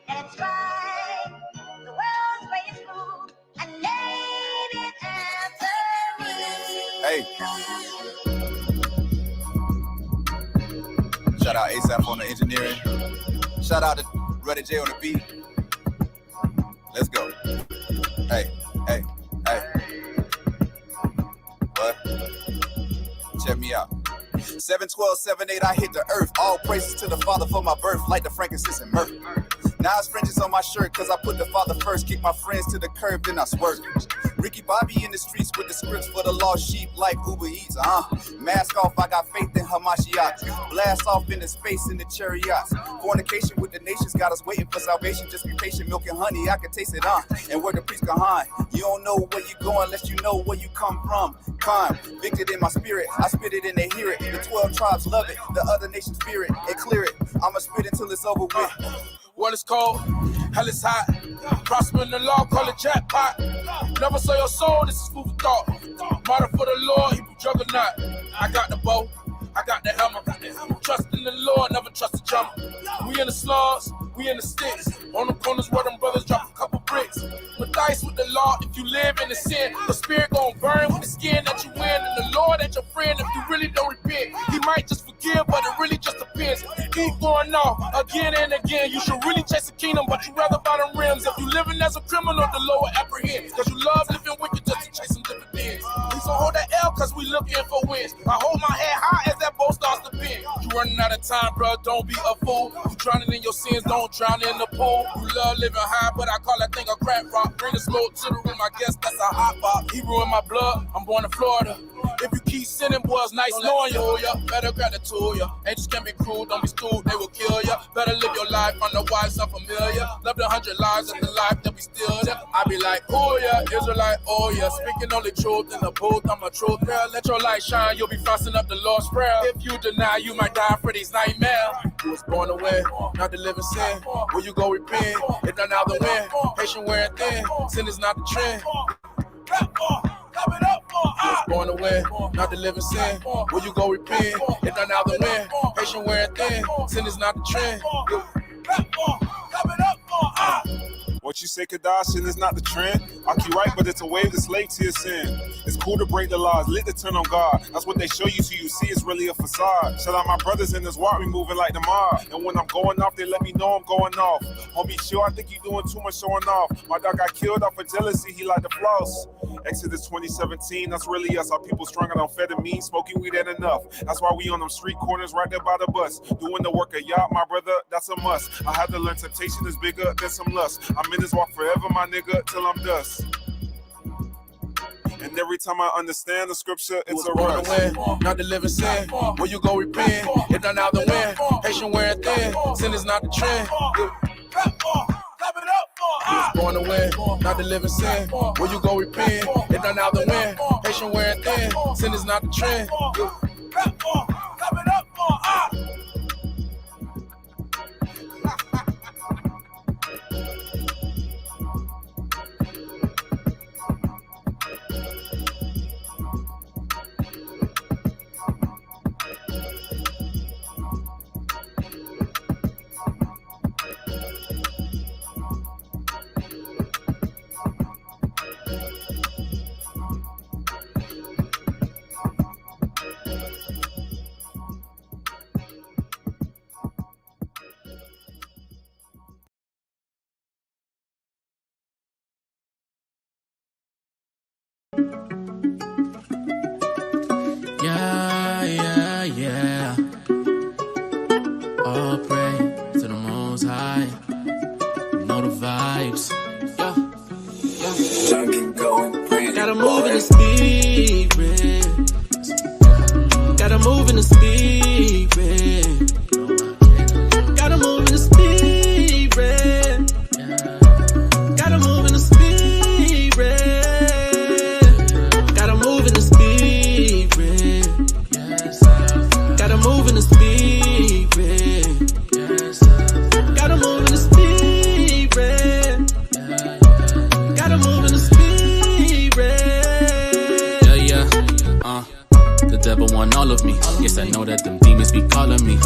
Let's try the world's greatest food and name it after me. Hey. Shout out ASAP on the engineering. Shout out to Ruddy J on the beat. Let's go. Hey, hey, hey. What? Check me out. 7-12, 7-8, I hit the earth. All praises to the Father for my birth, like the frankincense and myrrh. Now it's fringes on my shirt, cause I put the Father first. Kick my friends to the curb, then I swerve. Ricky Bobby in the streets with the scripts for the lost sheep like Uber Eats, Mask off, I got faith in Hamashiach. Blast off into space in the chariots. Fornication with the nations got us waiting for salvation. Just be patient, milk and honey, I can taste it, And where the priest behind. You don't know where you going unless you know where you come from. Convicted in my spirit, I spit it and they hear it. The 12 tribes love it, the other nations fear it and clear it. I'ma spit until it's over with. Well, it's cold, hell is hot. Prosper in the law, call it jackpot. Never sell your soul, this is food for thought. Martyr for the Lord, Hebrew juggernaut. I got the bow, I got the hammer. Trust in the Lord, never trust a chummer. We in the slums, we in the sticks. On the corners where them brothers drop a couple bricks. With dice with the law, if you live in the sin, the spirit gon' burn with the skin that you win. And the Lord ain't your friend if you really don't repent. He might just forgive, but it really just depends. Keep going off again and again. You should really chase the kingdom, but you rather buy them rims. If you living as a criminal, the lower apprehend. Cause you love living wicked just to chase some dividends. Please don't hold that L cause we looking for wins. I hold my head high as that boat starts to bend. You running out of time, bro, don't be a fool. You drowning in your sins, don't drown in the pool. You love living high, but I call that thing a crap rock. Bring the smoke to the room, I guess that's a hot box. Hebrew in my blood, I'm born in Florida. If you keep sending boys, nice knowing you, better grab the tool, Angels can be cruel, don't be stupid, they will kill ya. Better live your life on the wise, unfamiliar. Love the 100 lives of the life that we still ya. I be like, oh yeah, Israelite, oh yeah. Speaking only truth in the booth, I'm a truth girl. Let your light shine, you'll be frosting up the Lord's prayer. If you deny, you might die for these nightmares. You was born away, not to live in sin. Will you go repent? It done out the wind. Patient wearing thin, sin is not the trend. You was born away, not to live in sin. Will you go repent? It done out the wind. Patient wearing thin, sin is not the trend. What you say, Kadash, sin is not the trend. I keep right, but it's a wave that's slave to your sin. It's cool to break the laws, lit to turn on God. That's what they show you till you see it's really a facade. Shout out my brothers in this walk, we moving like the mob. And when I'm going off, they let me know I'm going off. Homie, sure, I think you doing too much showing off. My dog got killed off of jealousy, he like the floss. Exodus 2017, that's really us. Our people strung on amphetamine, smoking weed ain't enough. That's why we on them street corners right there by the bus. Doing the work of Yah, my brother, that's a must. I had to learn temptation is bigger than some lust. I'm in this walk forever, my nigga, till I'm dust. And every time I understand the scripture, it's a rush. Away, not to live in sin. Will you go repent? It done out the wind. Patient wearing thin. Sin is not the trend. You was born away, not to live in sin. Will you go repent? It done out the wind. Patient wearing thin. Sin is not the trend. Yeah. All pray to the Most High. You know the vibes. Yeah. Gotta move in the spirit. Gotta move in the spirit. Gotta move in the spirit. Gotta move in the spirit. Gotta move in the spirit. Gotta move in the spirit. Gotta move in the spirit. Gotta move in the spirit. The devil want all of me. Yes, I know that them demons be calling me.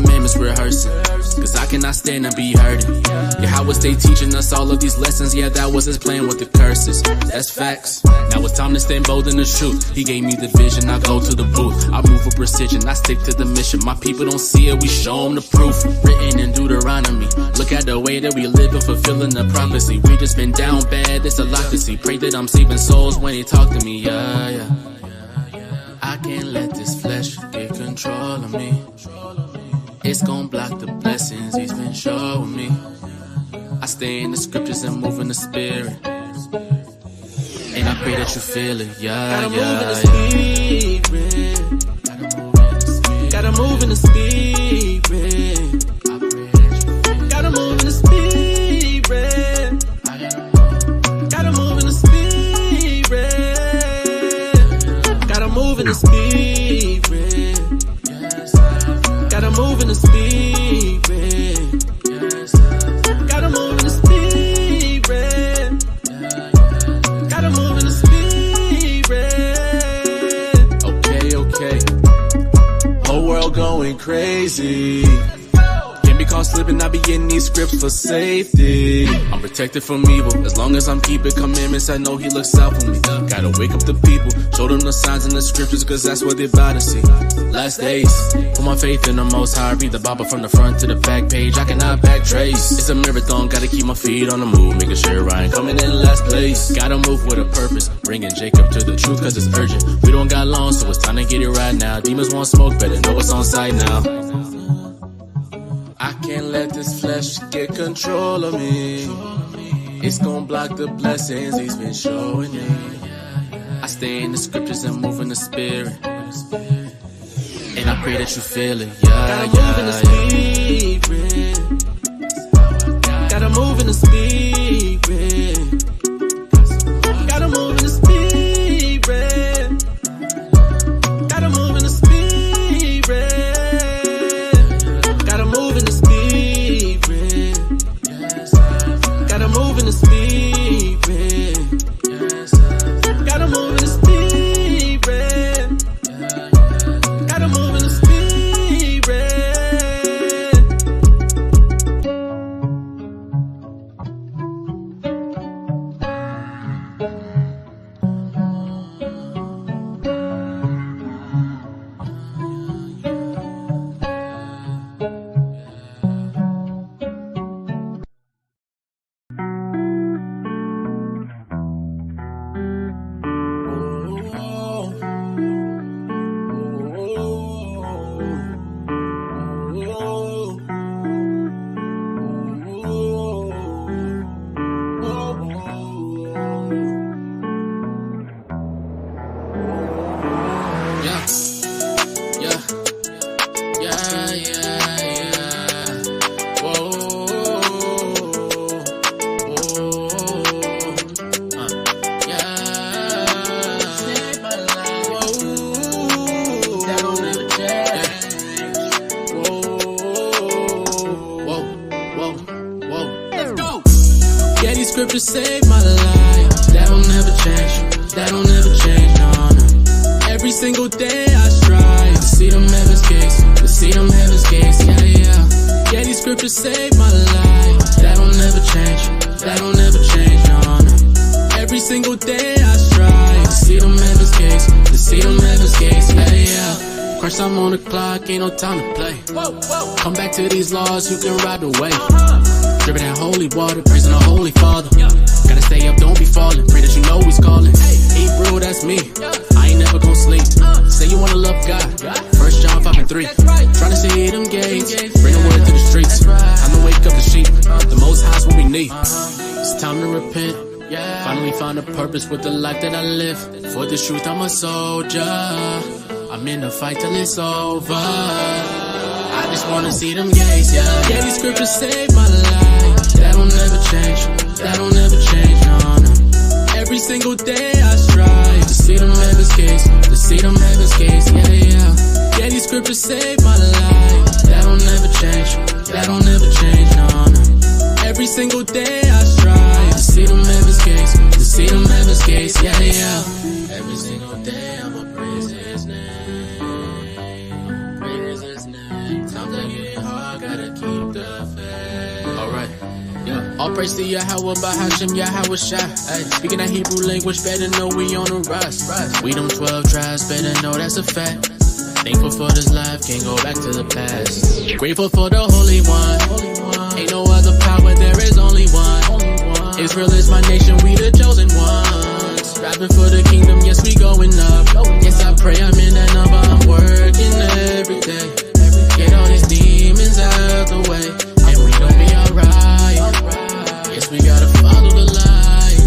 commandments rehearsing, cause I cannot stand to be hurting. Yeah, how was they teaching us all of these lessons? Yeah, that was his plan with the curses. That's facts. Now it's time to stand bold in the truth. He gave me the vision, I go to the booth. I move with precision, I stick to the mission. My people don't see it, we show them the proof. Written in Deuteronomy. Look at the way that we live and fulfilling the prophecy. We just been down bad, it's a lot to see. Pray that I'm saving souls when he talk to me, yeah. I can't let this flesh get control of me. It's gon' block the blessings he's been showing me. I stay in the scriptures and move in the spirit. And I pray that you feel it, yeah. Gotta move in the spirit. Gotta move in the spirit. Gotta move in the spirit. Gotta move in the spirit. Gotta move in the spirit. Gotta move in the spirit. Gotta move in the spirit. Gotta move in the spirit. Okay. Whole world going crazy. Can't be caught slipping, I be in these scripts for safety. I'm protected from evil, as long as I'm keeping commandments, I know he looks out for me. Gotta wake up the people, show them the signs in the scriptures, cause that's what they about to see. Last days, put my faith in the Most High, read the Bible from the front to the back page, I cannot backtrace. It's a marathon, gotta keep my feet on the move, making sure I ain't coming in last place. Gotta move with a purpose, bringing Jacob to the truth, cause it's urgent. We don't got long, so it's time to get it right now. Demons want smoke, better know what's on site now. I can't let this flesh get control of me. It's gon' block the blessings he's been showing me. I stay in the scriptures and move in the spirit. And I pray that you feel it, yeah. Gotta move in the spirit. Gotta move in the spirit. Gotta move in the spirit. Gotta move in the spirit. Gotta move in the spirit. Gotta move in the spirit. Gotta move in the spirit. Gotta move in the spirit. Scriptures save my life. That'll never change. That'll never change, no. Every single day I strive to see them heaven's gates, to see them heaven's gates, yeah. Yeah, these scriptures save my life. That'll never change. That'll never change, no. Every single day I strive to see them heaven's gates, to see them heaven's gates, yeah. Crush, I'm on the clock, ain't no time to play. Come back to these laws, you can ride the wave. Dripping that holy water, praising the Holy Father. Gotta stay up, don't be falling. Pray that you know he's calling. Hebrew, that's me. I ain't never gon' sleep. Say you wanna love God. 1 John 5 and 3. Trying to see them gates. Bring the word to the streets. Time to wake up the sheep. The Most High's what we need. It's time to repent. Finally find a purpose with the life that I live. For the truth, I'm a soldier. I'm in the fight till it's over. I just wanna see them gates, yeah. Yeah, these scriptures save my life. That'll never change. That'll never change, no. Every single day I strive to see them heaven's gates, to see them heaven's gates, yeah. Yeah, these scriptures save my life. That'll never change. That'll never change, no. Every single day I strive to see them heaven's gates, to see them heaven's gates, yeah. Every single day I'ma praise his name. Praise his name. Sometimes I get gotta keep the faith. Alright. Yeah. All praise to Yahweh, Bahashem, Yahweh Shah. Ay, speaking that Hebrew language, better know we on the rise. We them 12 tribes, better know that's a fact. Thankful for this life, can't go back to the past. Grateful for the Holy One. Ain't no other power, there is only one. Israel is my nation, we the chosen ones. Rapping for the kingdom, yes, we going up. Yes, I pray I'm in that number, I'm working every day. Get all these demons out the way, and we gon' be alright. Yes, we gotta follow the light.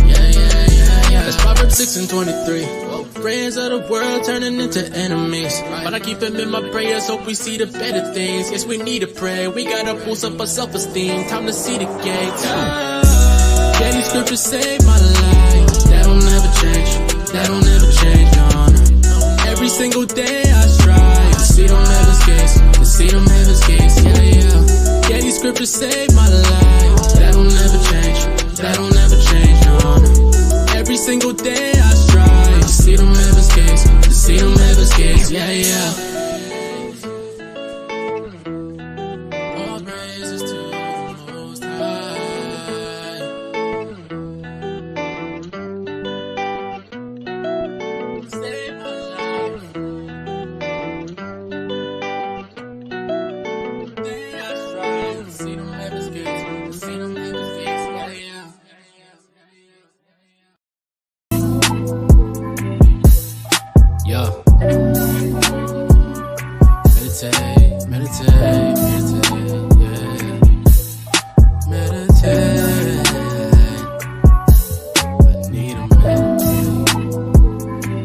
Yeah. That's Proverbs 6:23. Friends of the world turning into enemies, but I keep them in my prayers, hope we see the better things. Yes, we need to pray, we gotta boost up our self-esteem. Time to see the gates. Yeah, these scriptures save my life. That don't never change, that don't never change, no. Every single day I strive to see them heaven's gates, to see them heaven's gates, yeah. Yeah, these scriptures save my life. That don't never change, that don't never change, no. Every single day I strive to see them heaven's gates, to see them heaven's gates, yeah. All praises to the Most High. Save my life. Day I strive to see them heaven's gates, to see them heaven's gates, yeah. Yeah. Meditate, meditate, meditate, yeah. Meditate. I need to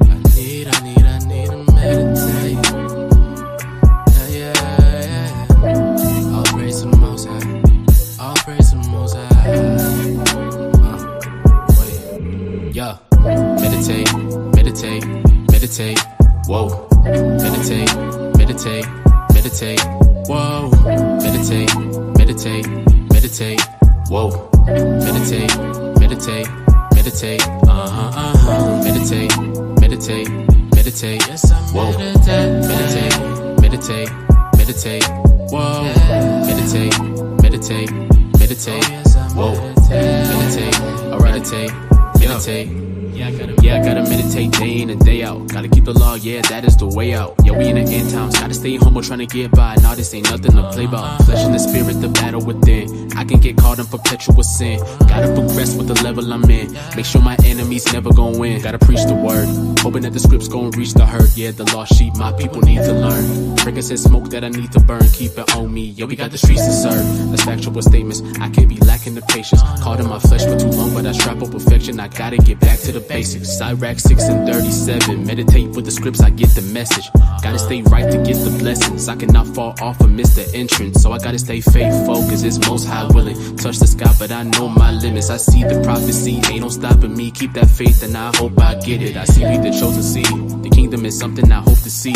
meditate. I need to meditate. Yeah. All praise to the Most High. All praise to the Most High. Wait. Yeah. Meditate, meditate. Meditate, whoa. Meditate, meditate, meditate, whoa. Meditate, meditate, meditate, whoa. Meditate, meditate, meditate, meditate, meditate, meditate, whoa. Meditate, meditate, meditate, whoa. Meditate, meditate, meditate, whoa. Meditate, alright, meditate. Yeah, I gotta meditate day in and day out. Gotta keep the law, yeah, that is the way out. Yeah, we in the end times, gotta stay humble, trying to get by. Nah, this ain't nothing to play about. Flesh and the spirit, the battle within. I can get caught in perpetual sin. Gotta progress with the level I'm in. Make sure my enemies never gon' win. Gotta preach the word, hoping that the scripts gon' reach the herd. Yeah, the lost sheep, my people need to learn. Frankincense smoke that I need to burn, keep it on me. Yeah, we got the streets to serve. That's factual statements, I can't be lacking the patience. Caught in my flesh for too long, but I strive for perfection. I gotta get back to the basics. Iraq 6:37. Meditate with the scripts, I get the message. Gotta stay right to get the blessings. I cannot fall off and miss the entrance. So I gotta stay faithful, cause it's Most High willing. Touch the sky, but I know my limits. I see the prophecy, ain't no stopping me. Keep that faith and I hope I get it. I see we the chosen seed. The kingdom is something I hope to see.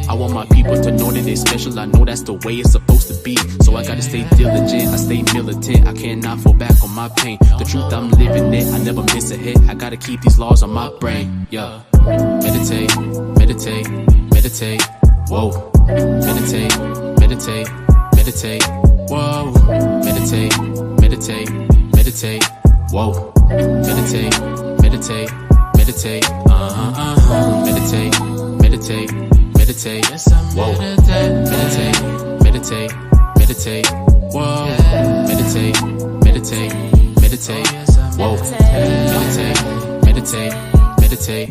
I want my people to know that they're special. I know that's the way it's supposed to be. So I gotta stay diligent, I stay militant. I cannot fall back on my pain. The truth, I'm living it, I never miss a hit. I gotta keep these laws on my brain, yeah. Meditate, meditate, meditate, whoa. Meditate, meditate, meditate, whoa. Meditate, meditate, meditate, whoa. Meditate, meditate, meditate, meditate, meditate, meditate, whoa. Meditate, meditate, meditate, whoa. Meditate, meditate, meditate, whoa. Meditate, meditate, meditate.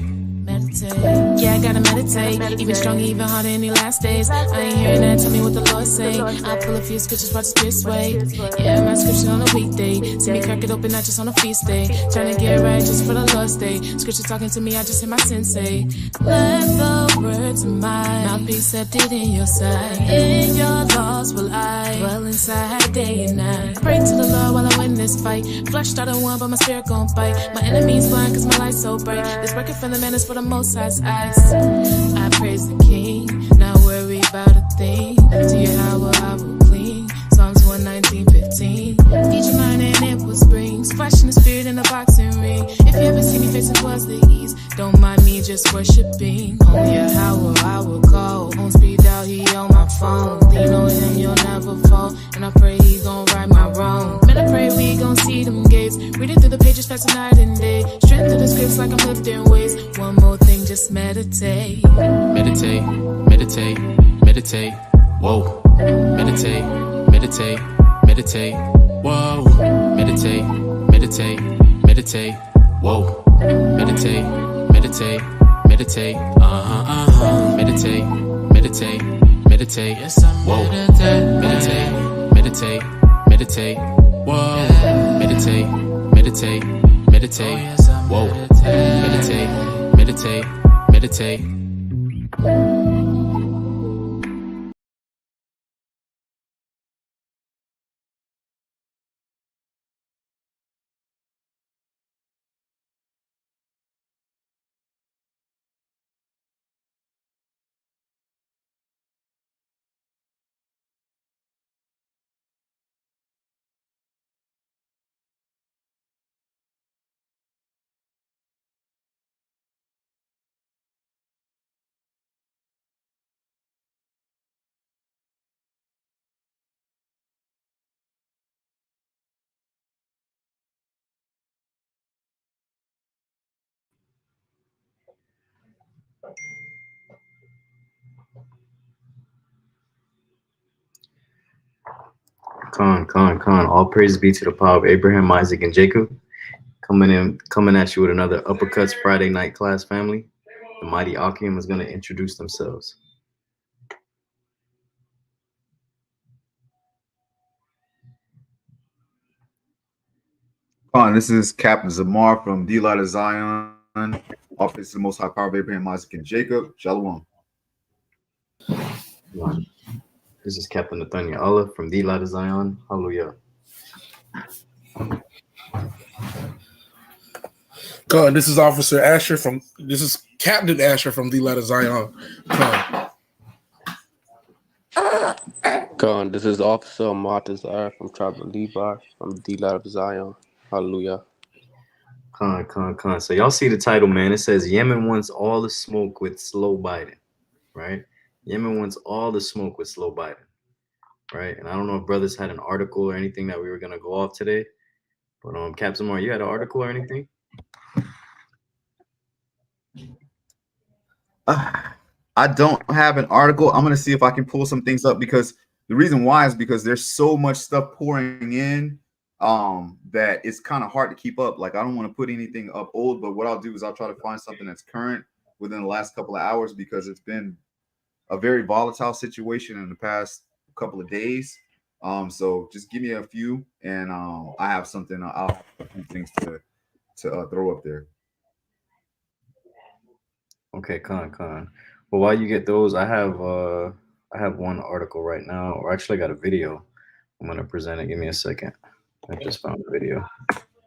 Yeah, I gotta meditate. Even stronger, even harder in the last days. I ain't hearing that, tell me what the Lord say. I pull a few scriptures, watch the spirit sway. Yeah, my scripture on a weekday. See me crack it open, not just on a feast day. Trying to get right just for the Lord's day. Scripture talking to me, I just hear my sensei. Let the words of mine be accepted in your sight. In your laws will I dwell inside day and night. Pray to the Lord while I win this fight. Flesh started one, but my spirit gon' fight. My enemies blind, cause my light's so bright. This record from the man is for the Most High's eyes. I praise the King, not worry about a thing. To Yahweh I will cling. Psalms 119:15. Feed your mind and it will spring. Flesh in the spirit in a boxing ring. If you ever see me facing towards the east, don't mind me just worshiping. On Yahweh I will call. On speed dial, he on my phone. Lean on him, you'll never fall. meditate, whoa, meditate, meditate, meditate, whoa, meditate, meditate, meditate, whoa, meditate, meditate, meditate, meditate, meditate, meditate, whoa, meditate, meditate, meditate, whoa, meditate, meditate, meditate, whoa, meditate, meditate, meditate. Con. All praise be to the power of Abraham, Isaac, and Jacob. Coming at you with another Uppercutz Friday night class, family. The Mighty AUM is going to introduce themselves. This is Captain Zamar from the Light of Zion, Office of the Most High Power of Abraham, Isaac, and Jacob. Shalom. This is Captain Nathaniel Allah from the Light of Zion. Hallelujah. God, this is Captain Asher from the Light of Zion. God, this is Officer Martazar from Tribe of Levi from the Light of Zion. Hallelujah. Con. So y'all see the title, man. It says Yemen wants all the smoke with slow Biden, right? Yemen wants all the smoke with slow Biden, right? And I don't know if brothers had an article or anything that we were going to go off today, but Captain Zamar, you had an article or anything? I don't have an article. I'm going to see if I can pull some things up, because the reason why is because there's so much stuff pouring in that it's kind of hard to keep up. Like, I don't want to put anything up old, but what I'll do is I'll try to find something that's current within the last couple of hours, because it's been a very volatile situation in the past couple of days. So just give me a few, and I have something. I'll have a few things to throw up there. Okay, con. Well, while you get those, I have one article right now, or actually I got a video. I'm gonna present it. Give me a second. I just found the video.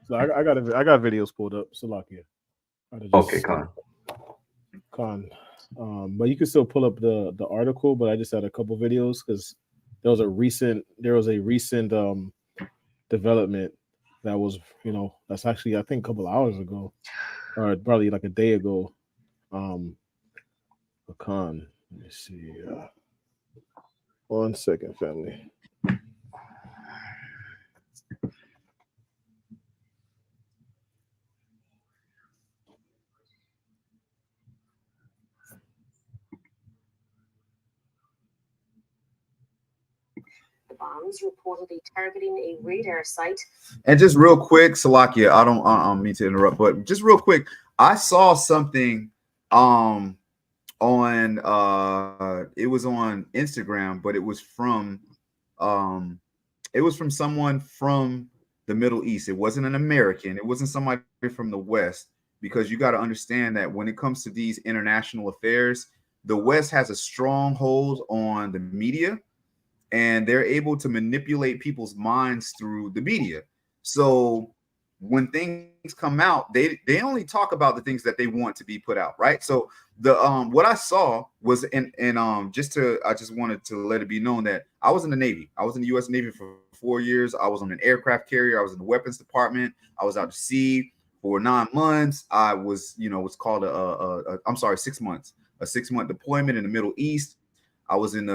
So I got videos pulled up. Salakia. Okay, con. But you can still pull up the article. But I just had a couple videos because there was a recent development that was, that's actually, I think, a couple hours ago, or probably like a day ago. Let me see. 1 second, family. Bombs reportedly targeting a radar site. And just real quick, Salakia, I don't mean to interrupt, but just real quick, I saw something on it was on Instagram, but it was from someone from the Middle East. It wasn't an American, it wasn't somebody from the West, because you got to understand that when it comes to these international affairs, the West has a strong hold on the media, and they're able to manipulate people's minds through the media. So when things come out, they only talk about the things that they want to be put out, right? So the what I saw was I just wanted to let it be known that I was in the Navy. I was in the U.S. Navy for 4 years. I was on an aircraft carrier. I was in the weapons department. I was out to sea for 9 months. I was, what's called 6 months, a 6-month deployment in the Middle East. I was in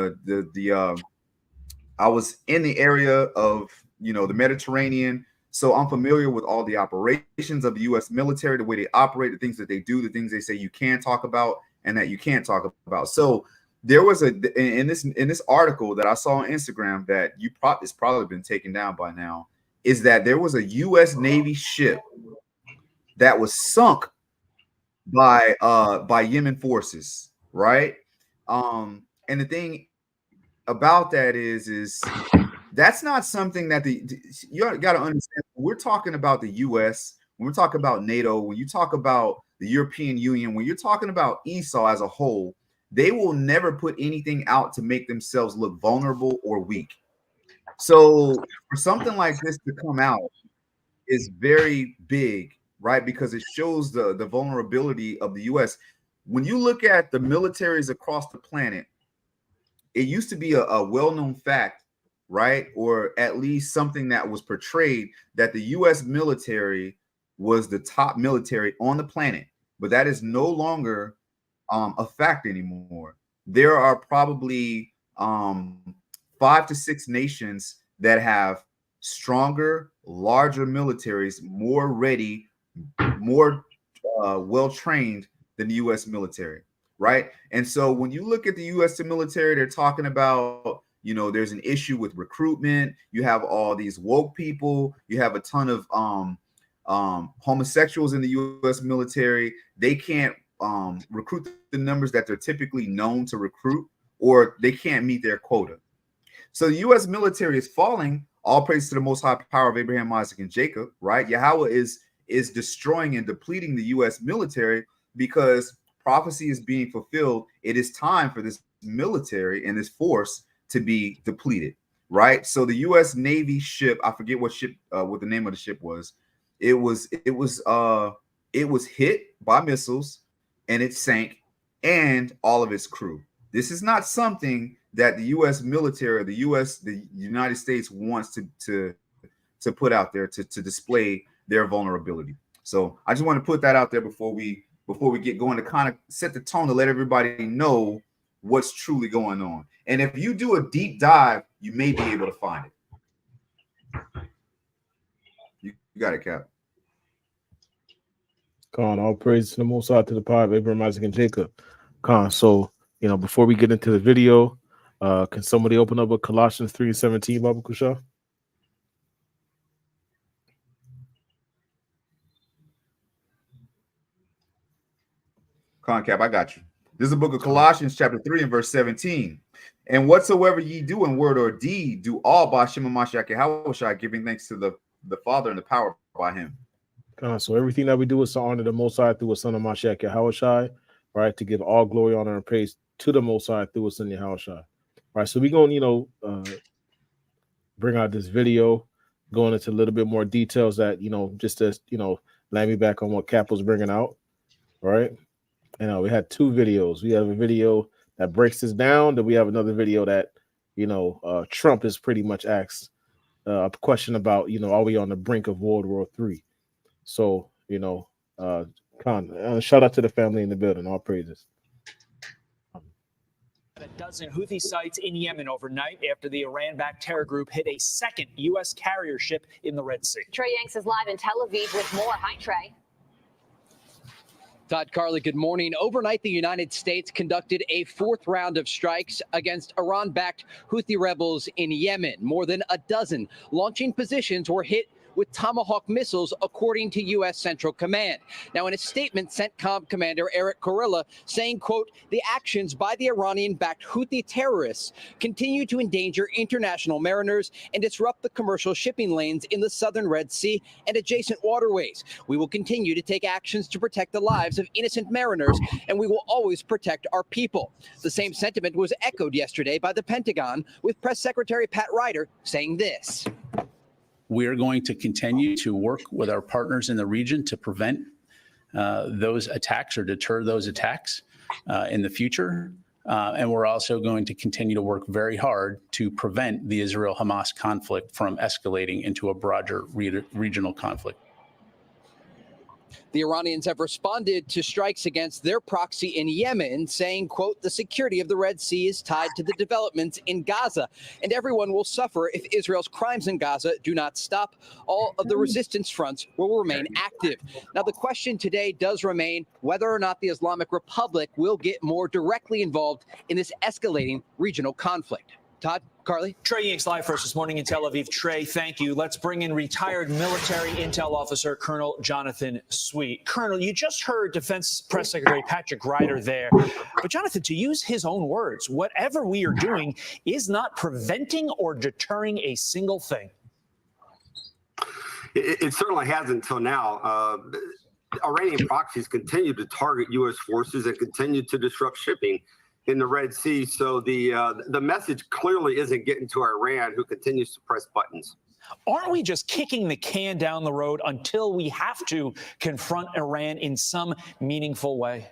I was in the area of, the Mediterranean. So I'm familiar with all the operations of the U.S. military, the way they operate, the things that they do, the things they say you can talk about and that you can't talk about. So there was in this article that I saw on Instagram that it's probably been taken down by now, is that there was a U.S. Navy ship that was sunk by Yemen forces, right? And the thing about that is that's not something that you got to understand. We're talking about the U.S. When we're talking about NATO, when you talk about the European Union, when you're talking about Esau as a whole, they will never put anything out to make themselves look vulnerable or weak. So for something like this to come out is very big, right? Because it shows the vulnerability of the U.S. When you look at the militaries across the planet, it used to be a well-known fact, right? Or at least something that was portrayed, that the U.S. military was the top military on the planet, but that is no longer a fact anymore. There are probably 5 to 6 nations that have stronger, larger militaries, more ready, more well-trained than the U.S. military, right? And so when you look at the U.S. military, they're talking about, you know, there's an issue with recruitment. You have all these woke people. You have a ton of homosexuals in the U.S. military. They can't recruit the numbers that they're typically known to recruit, or they can't meet their quota. So the U.S. military is falling. All praise to the Most High power of Abraham, Isaac, and Jacob, right? Yahweh is destroying and depleting the U.S. military because prophecy is being fulfilled. It is time for this military and this force to be depleted, right? So the U.S. Navy ship, I forget what the name of the ship was. It was hit by missiles and it sank, and all of its crew. This is not something that the U.S. military, the United States wants to put out there to display their vulnerability. So I just want to put that out there before we get going, to kind of set the tone, to let everybody know what's truly going on. And if you do a deep dive, you may be able to find it. You got it, Cap. Con, all praise to the Most High, to the power of Abraham, Isaac, and Jacob. Con, so, you know, before we get into the video, can somebody open up with Colossians 3:17, Baba Kusha? Con, Cap, I got you. This is the book of Colossians, chapter 3 and verse 17. And whatsoever ye do in word or deed, do all by Shema Mashiach Yahushua, giving thanks to the Father and the power by him. So everything that we do is to honor the Most High through a son of Mashiach Yahushua, right? To give all glory, honor, and praise to the Most High through a son of Yahushua. Right, so we're going to, bring out this video, going into a little bit more details that, just to, land me back on what Cap was bringing out, right? And we had 2 videos. We have a video that breaks this down. Then we have another video that, Trump is pretty much asked a question about, are we on the brink of World War III? So, shout out to the family in the building. All praises. A dozen Houthi sites in Yemen overnight after the Iran-backed terror group hit a second U.S. carrier ship in the Red Sea. Trey Yanks is live in Tel Aviv with more. Hi, Trey. Todd, Carly, good morning. Overnight, the United States conducted a 4th round of strikes against Iran-backed Houthi rebels in Yemen. More than a dozen launching positions were hit with Tomahawk missiles, according to U.S. Central Command. Now, in a statement, CENTCOM Commander Eric Kurilla saying, quote, the actions by the Iranian-backed Houthi terrorists continue to endanger international mariners and disrupt the commercial shipping lanes in the southern Red Sea and adjacent waterways. We will continue to take actions to protect the lives of innocent mariners, and we will always protect our people. The same sentiment was echoed yesterday by the Pentagon, with Press Secretary Pat Ryder saying this. We are going to continue to work with our partners in the region to prevent those attacks or deter those attacks in the future. And we're also going to continue to work very hard to prevent the Israel-Hamas conflict from escalating into a broader regional conflict. The Iranians have responded to strikes against their proxy in Yemen, saying, quote, the security of the Red Sea is tied to the developments in Gaza, and everyone will suffer if Israel's crimes in Gaza do not stop. All of the resistance fronts will remain active. Now, the question today does remain whether or not the Islamic Republic will get more directly involved in this escalating regional conflict. Todd, Carly? Trey Yanks live for us this morning in Tel Aviv. Trey, thank you. Let's bring in retired military intel officer Colonel Jonathan Sweet. Colonel, you just heard Defense Press Secretary Patrick Ryder there. But Jonathan, to use his own words, whatever we are doing is not preventing or deterring a single thing. It certainly hasn't until now. Iranian proxies continue to target U.S. forces and continue to disrupt shipping in the Red Sea. So the message clearly isn't getting to Iran, who continues to press buttons. Aren't we just kicking the can down the road until we have to confront Iran in some meaningful way?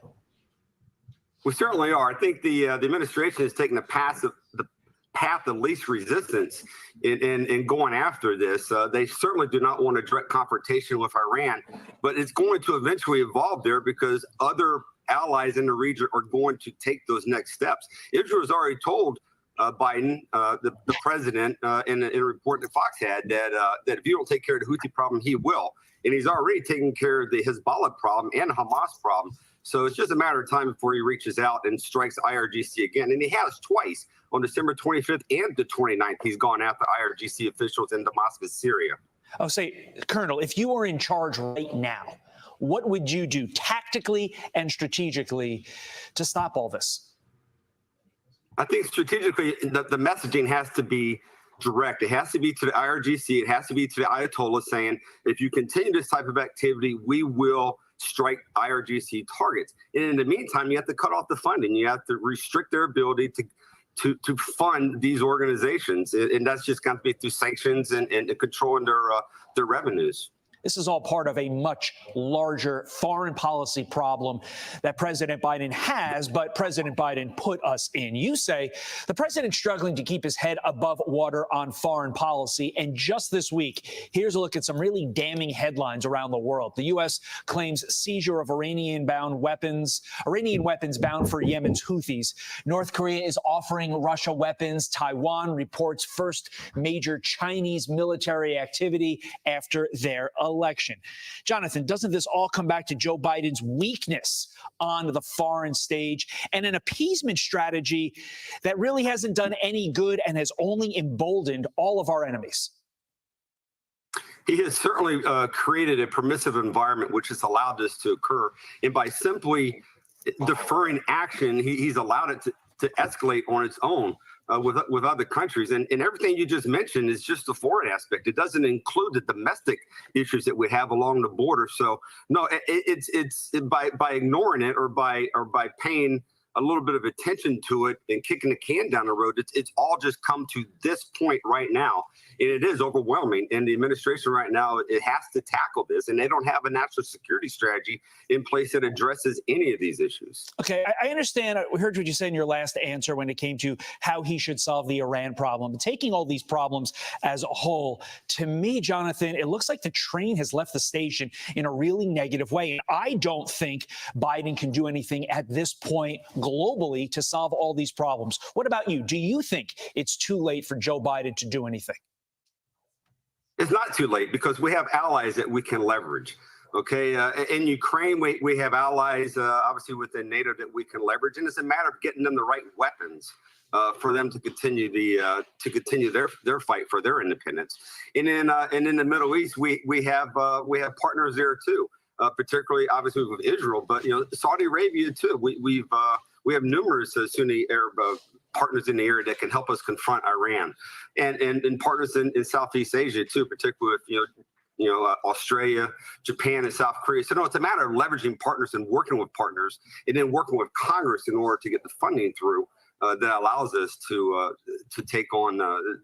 We certainly are. I think the administration is taking the path of least resistance in going after this. They certainly do not want a direct confrontation with Iran, but it's going to eventually evolve there because other allies in the region are going to take those next steps. Israel has already told Biden, the president, in a report that Fox had, that if you don't take care of the Houthi problem, he will. And he's already taken care of the Hezbollah problem and Hamas problem. So it's just a matter of time before he reaches out and strikes IRGC again. And he has twice, on December 25th and the 29th. He's gone after IRGC officials in Damascus, Syria. Oh, say, Colonel, if you were in charge right now, what would you do tactically and strategically to stop all this? I think strategically, the messaging has to be direct. It has to be to the IRGC. It has to be to the Ayatollah saying, if you continue this type of activity, we will strike IRGC targets. And in the meantime, you have to cut off the funding. You have to restrict their ability to fund these organizations. And that's just going to be through sanctions and controlling their revenues. This is all part of a much larger foreign policy problem that President Biden has, but President Biden put us in. You say the president's struggling to keep his head above water on foreign policy. And just this week, here's a look at some really damning headlines around the world. The U.S. claims seizure of Iranian weapons bound for Yemen's Houthis. North Korea is offering Russia weapons. Taiwan reports first major Chinese military activity after their election. Jonathan, doesn't this all come back to Joe Biden's weakness on the foreign stage and an appeasement strategy that really hasn't done any good and has only emboldened all of our enemies? He has certainly created a permissive environment which has allowed this to occur. And by simply deferring action, he's allowed it to escalate on its own. With other countries. And everything you just mentioned is just the foreign aspect. It doesn't include the domestic issues that we have along the border. So no, it's by ignoring it or by paying a little bit of attention to it and kicking the can down the road, it's all just come to this point right now. And it is overwhelming. And the administration right now, it has to tackle this. And they don't have a national security strategy in place that addresses any of these issues. Okay, I understand. We heard what you said in your last answer when it came to how he should solve the Iran problem. Taking all these problems as a whole, to me, Jonathan, it looks like the train has left the station in a really negative way. And I don't think Biden can do anything at this point globally to solve all these problems. What about you? Do you think it's too late for Joe Biden to do anything? It's not too late because we have allies that we can leverage. Okay, in Ukraine, we have allies, obviously within NATO, that we can leverage, and it's a matter of getting them the right weapons for them to continue their fight for their independence. And in the Middle East, we have partners there too, particularly obviously with Israel, but Saudi Arabia too. We have numerous Sunni Arab partners in the area that can help us confront Iran, and partners in Southeast Asia too, particularly with Australia, Japan, and South Korea. So no, it's a matter of leveraging partners and working with partners, and then working with Congress in order to get the funding through that allows us to take on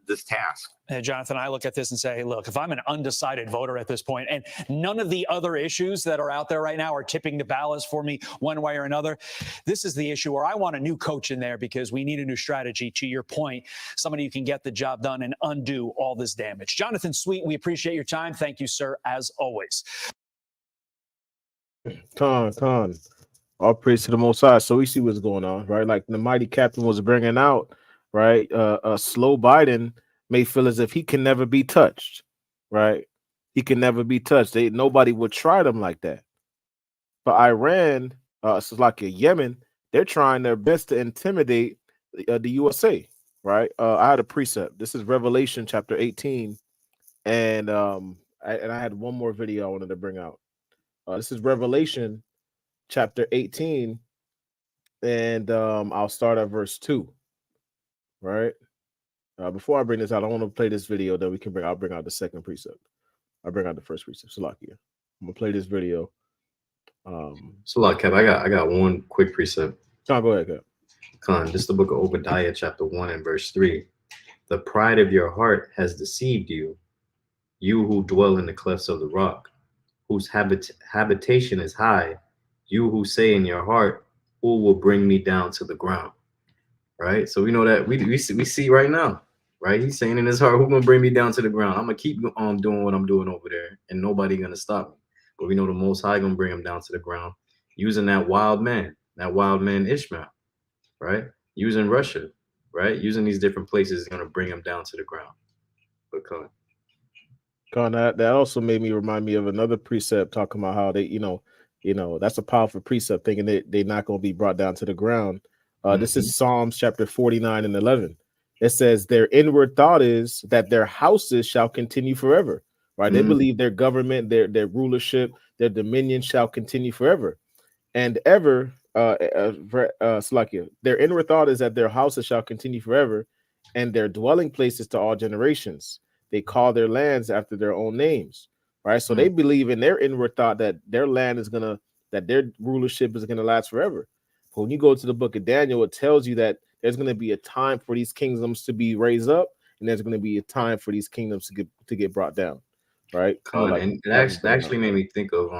this task. Jonathan, I look at this and say, look, if I'm an undecided voter at this point and none of the other issues that are out there right now are tipping the balance for me one way or another, this is the issue where I want a new coach in there because we need a new strategy. To your point, somebody who can get the job done and undo all this damage. Jonathan Sweet, we appreciate your time. Thank you, sir, as always. Con. All praise to the Most High. So we see what's going on, right? Like the mighty captain was bringing out, right? Slow Biden may feel as if he can never be touched, right? He can never be touched. Nobody would try them like that. But Iran, so like Yemen, they're trying their best to intimidate the USA, right? I had a precept. This is Revelation chapter 18, and I had one more video I wanted to bring out. This is Revelation chapter 18, and I'll start at verse 2, right? Before I bring this out, I want to play this video that we can bring. I'll bring out the second precept. I'll bring out the first precept. Salakia. I'm gonna play this video. So like Kev, I got one quick precept. John, go ahead, Kev. Con, this is the book of Obadiah, chapter 1 and verse 3. The pride of your heart has deceived you, you who dwell in the clefts of the rock, whose habitation is high, you who say in your heart, who will bring me down to the ground? Right? So we know that we see right now, right? He's saying in his heart, who's gonna bring me down to the ground? I'm gonna keep doing what I'm doing over there, and nobody gonna stop me. But we know the Most High gonna bring him down to the ground using that wild man Ishmael, right? Using Russia, right? Using these different places is gonna bring him down to the ground. But Con, that also made me remind me of another precept talking about how they, that's a powerful precept, thinking that they're not going to be brought down to the ground. This is Psalms chapter 49 and 11. It says, their inward thought is that their houses shall continue forever, right? They believe their government, their rulership, their dominion shall continue forever and ever. Slakia, their inward thought is that their houses shall continue forever and their dwelling places to all generations. They call their lands after their own names, right? So they believe in their inward thought that their land is that their rulership is gonna last forever. But when you go to the book of Daniel, it tells you that there's gonna be a time for these kingdoms to be raised up, and there's gonna be a time for these kingdoms to get brought down, right? And it actually made me think of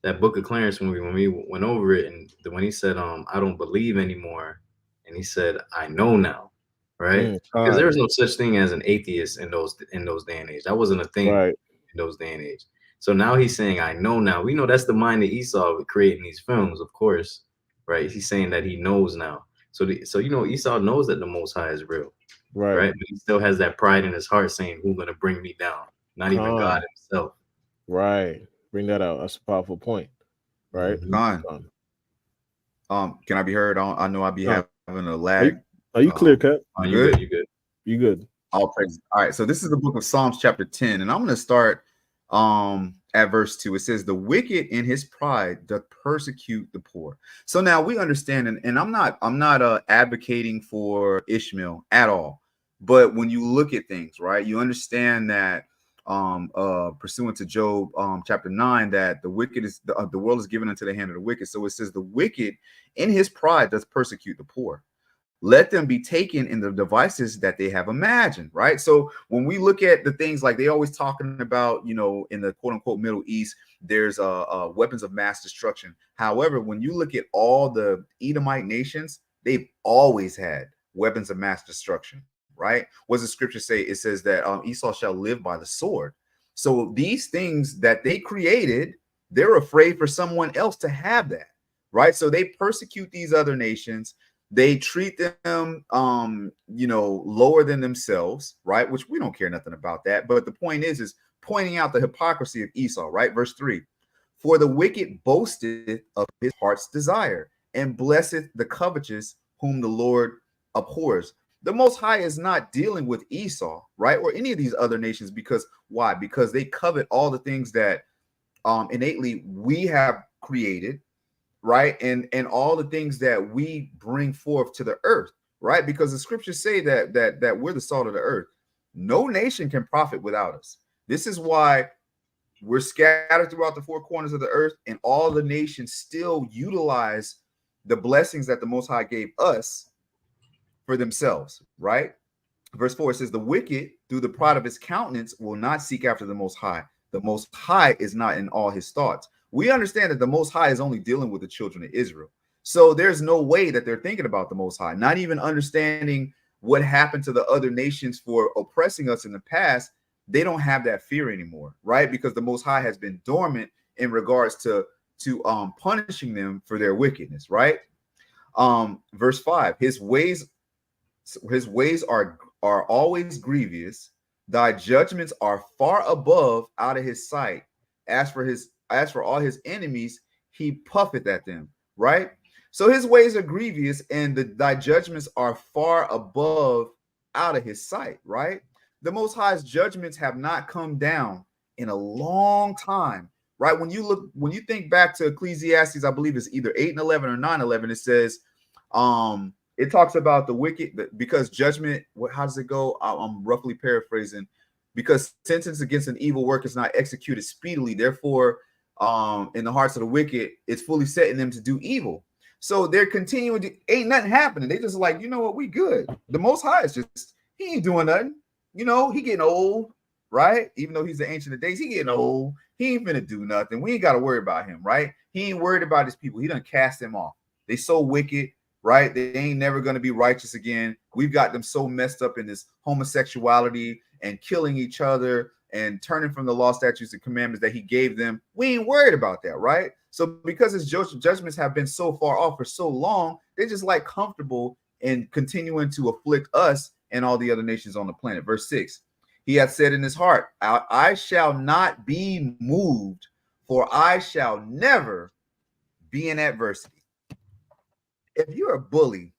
that book of Clarence when we went over it, and when he said, I don't believe anymore, and he said, I know now. Right, because there was no such thing as an atheist in those day and age. That wasn't a thing in those day and age. So now he's saying, "I know now." We know that's the mind of Esau with creating these films, of course, right? He's saying that he knows now. So Esau knows that the Most High is real, right? But he still has that pride in his heart, saying, "Who's gonna bring me down?" Not even God Himself. Right. Bring that out. That's a powerful point, right? Can I be heard? I know I'd be having a lag. Are you clear cut? You good? You good? All praise. All right. So this is the book of Psalms, chapter 10, and I'm going to start at verse 2. It says, "The wicked in his pride doth persecute the poor." So now we understand, and I'm not advocating for Ishmael at all. But when you look at things, right, you understand that pursuant to Job chapter 9, that the wicked is the world is given into the hand of the wicked. So it says, "The wicked in his pride doth persecute the poor. Let them be taken in the devices that they have imagined," right? So when we look at the things like they always talking about, in the quote unquote Middle East, there's weapons of mass destruction. However, when you look at all the Edomite nations, they've always had weapons of mass destruction, right? What does the scripture say? It says that Esau shall live by the sword. So these things that they created, they're afraid for someone else to have that, right? So they persecute these other nations. They treat them, lower than themselves, right? Which we don't care nothing about that. But the point is pointing out the hypocrisy of Esau, right? Verse 3, "For the wicked boasteth of his heart's desire, and blesseth the covetous, whom the Lord abhors." The Most High is not dealing with Esau, right? Or any of these other nations. Because why? Because they covet all the things that innately we have created, right? And all the things that we bring forth to the earth, right? Because the scriptures say that we're the salt of the earth. No nation can profit without us. This is why we're scattered throughout the four corners of the earth, and all the nations still utilize the blessings that the Most High gave us for themselves, right? Verse 4 says, "The wicked through the pride of his countenance will not seek after the Most High. The Most High is not in all his thoughts." We understand that the Most High is only dealing with the children of Israel. So there's no way that they're thinking about the Most High, not even understanding what happened to the other nations for oppressing us in the past. They don't have that fear anymore, right? Because the Most High has been dormant in regards to punishing them for their wickedness, right? Verse 5, his ways are always grievous, thy judgments are far above out of his sight. As for all his enemies, he puffeth at them, right? So his ways are grievous, and thy judgments are far above out of his sight, right? The Most High's judgments have not come down in a long time, right? When you think back to Ecclesiastes, I believe it's either 8:11 or 9:11, it says, it talks about the wicked, because judgment, how does it go? I'm roughly paraphrasing. Because sentence against an evil work is not executed speedily, therefore, in the hearts of the wicked, it's fully set in them to do evil. So they're continuing to, ain't nothing happening. They just like, you know what, we good. The Most High is just, he ain't doing nothing. You know, he getting old, right? Even though he's the Ancient of Days, he getting old. He ain't finna do nothing. We ain't got to worry about him, right? He ain't worried about his people. He done cast them off. They so wicked, right? They ain't never going to be righteous again. We've got them so messed up in this homosexuality and killing each other and turning from the law, statutes, and commandments that he gave them. We ain't worried about that, right? So because his judgments have been so far off for so long, they're just like comfortable in continuing to afflict us and all the other nations on the planet. Verse 6, he hath said in his heart, I shall not be moved, for I shall never be in adversity. If you're a bully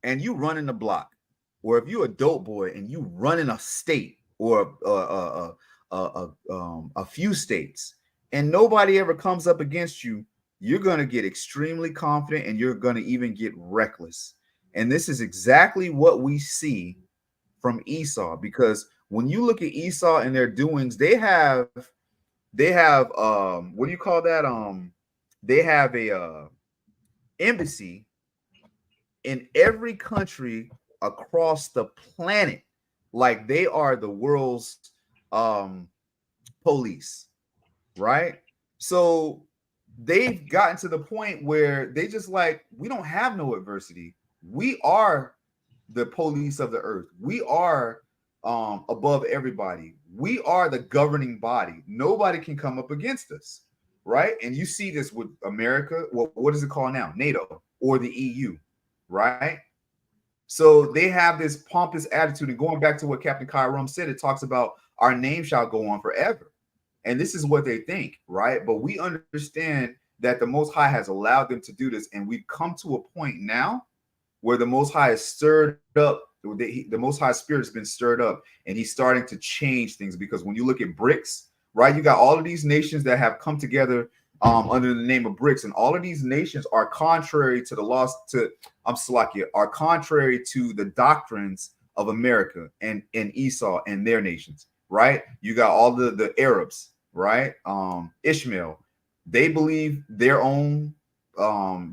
and you run in the block, or if you're a dope boy and you run in a state or a few states, and nobody ever comes up against you, you're going to get extremely confident, and you're going to even get reckless. And this is exactly what we see from Esau, because when you look at Esau and their doings, they have what do you call that? They have a embassy in every country across the planet, like they are the world's police, right? So they've gotten to the point where they just like, we don't have no adversity. We are the police of the earth. We are above everybody. We are the governing body. Nobody can come up against us, right? And you see this with America. What is it called now? NATO or the EU, right? So they have this pompous attitude, and going back to what Captain Kyrum said, it talks about our name shall go on forever. And this is what they think, right? But we understand that the Most High has allowed them to do this, and we've come to a point now where the Most High is stirred up. The Most High Spirit has been stirred up, and he's starting to change things. Because when you look at BRICS, right, you got all of these nations that have come together under the name of BRICS, and all of these nations are contrary to the laws are contrary to the doctrines of America and Esau and their nations, right? You got all the Arabs, right? Ishmael, they believe their own,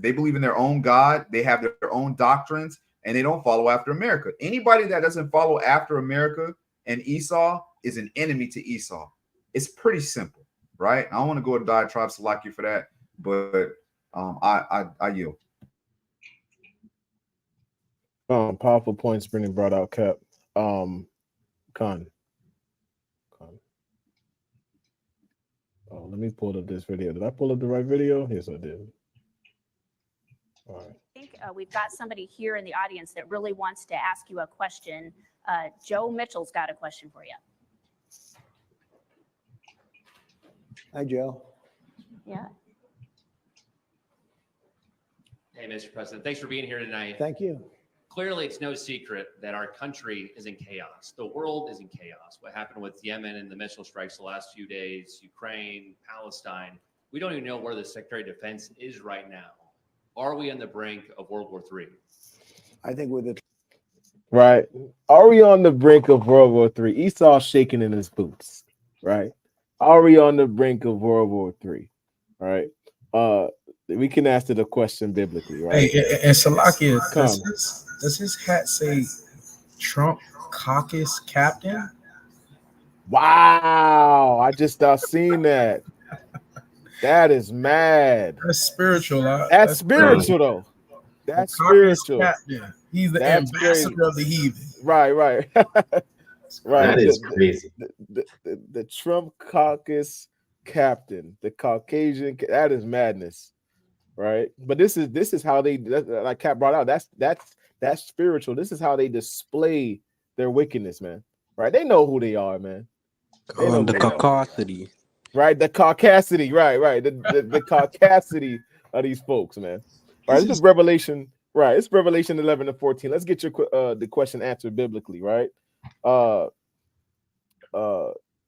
they believe in their own God. They have their own doctrines, and they don't follow after America. Anybody that doesn't follow after America and Esau is an enemy to Esau. It's pretty simple, right? I don't want to go to diatribe Salaki for that, but I yield. Powerful points Brennan brought out, Cap. Con. Oh, let me pull up this video. Did I pull up the right video? Yes, I did. All right. I think we've got somebody here in the audience that really wants to ask you a question. Joe Mitchell's got a question for you. Hi, Joe. Yeah. Hey, Mr. President, thanks for being here tonight. Thank you. Clearly, it's no secret that our country is in chaos. The world is in chaos. What happened with Yemen and the missile strikes the last few days, Ukraine, Palestine, we don't even know where the Secretary of Defense is right now. Are we on the brink of World War III? I think with it. Right. Are we on the brink of World War III? Esau's shaking in his boots, right? Are we on the brink of World War III? Right. We can answer the question biblically, right? Hey, and Salakia, does his hat say Trump Caucus Captain? Wow, I just seen that. That is mad. That's spiritual. That's spiritual, though. That's spiritual. Captain. He's the ambassador of the heathen. Right. Right. That is crazy. The Trump Caucus captain, the Caucasian. That is madness, right? But this is how they, like Cap brought out. That's spiritual. This is how they display their wickedness, man. Right? They know who they are, man. They know The who they are. caucasity. Right, the caucasity, right. The caucasity of these folks, man. All right, this is Revelation, right? It's Revelation 11 and 14. Let's get your the question answered biblically, right?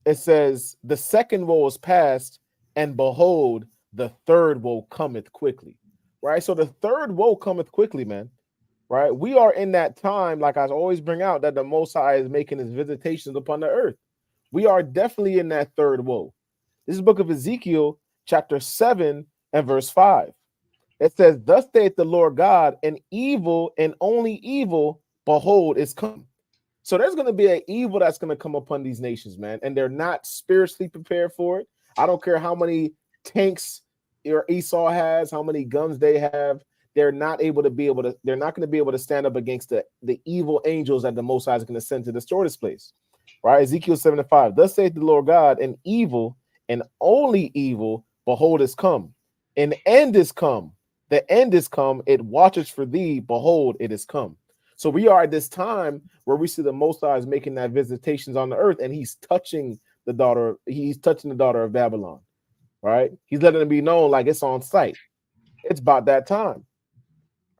It says, the second woe is past, and behold, the third woe cometh quickly. Right? So the third woe cometh quickly, man. Right? We are in that time, like I always bring out, that the Most High is making his visitations upon the earth. We are definitely in that third woe. This is the book of Ezekiel, chapter 7 and verse 5. It says, thus saith the Lord God, an evil and only evil, behold, is come. So there's going to be an evil that's going to come upon these nations, man, and they're not spiritually prepared for it. I don't care how many tanks Esau has, how many guns they have. They're not going to be able to stand up against the evil angels that the Most High is going to send to destroy this place. Right? Ezekiel 7 and 5. Thus saith the Lord God, an evil and only evil, behold, is come. An end is come. The end is come. It watches for thee. Behold, it is come. So we are at this time where we see the Most High is making that visitations on the earth, and he's touching the daughter. He's touching the daughter of Babylon. Right? He's letting it be known like it's on sight. It's about that time.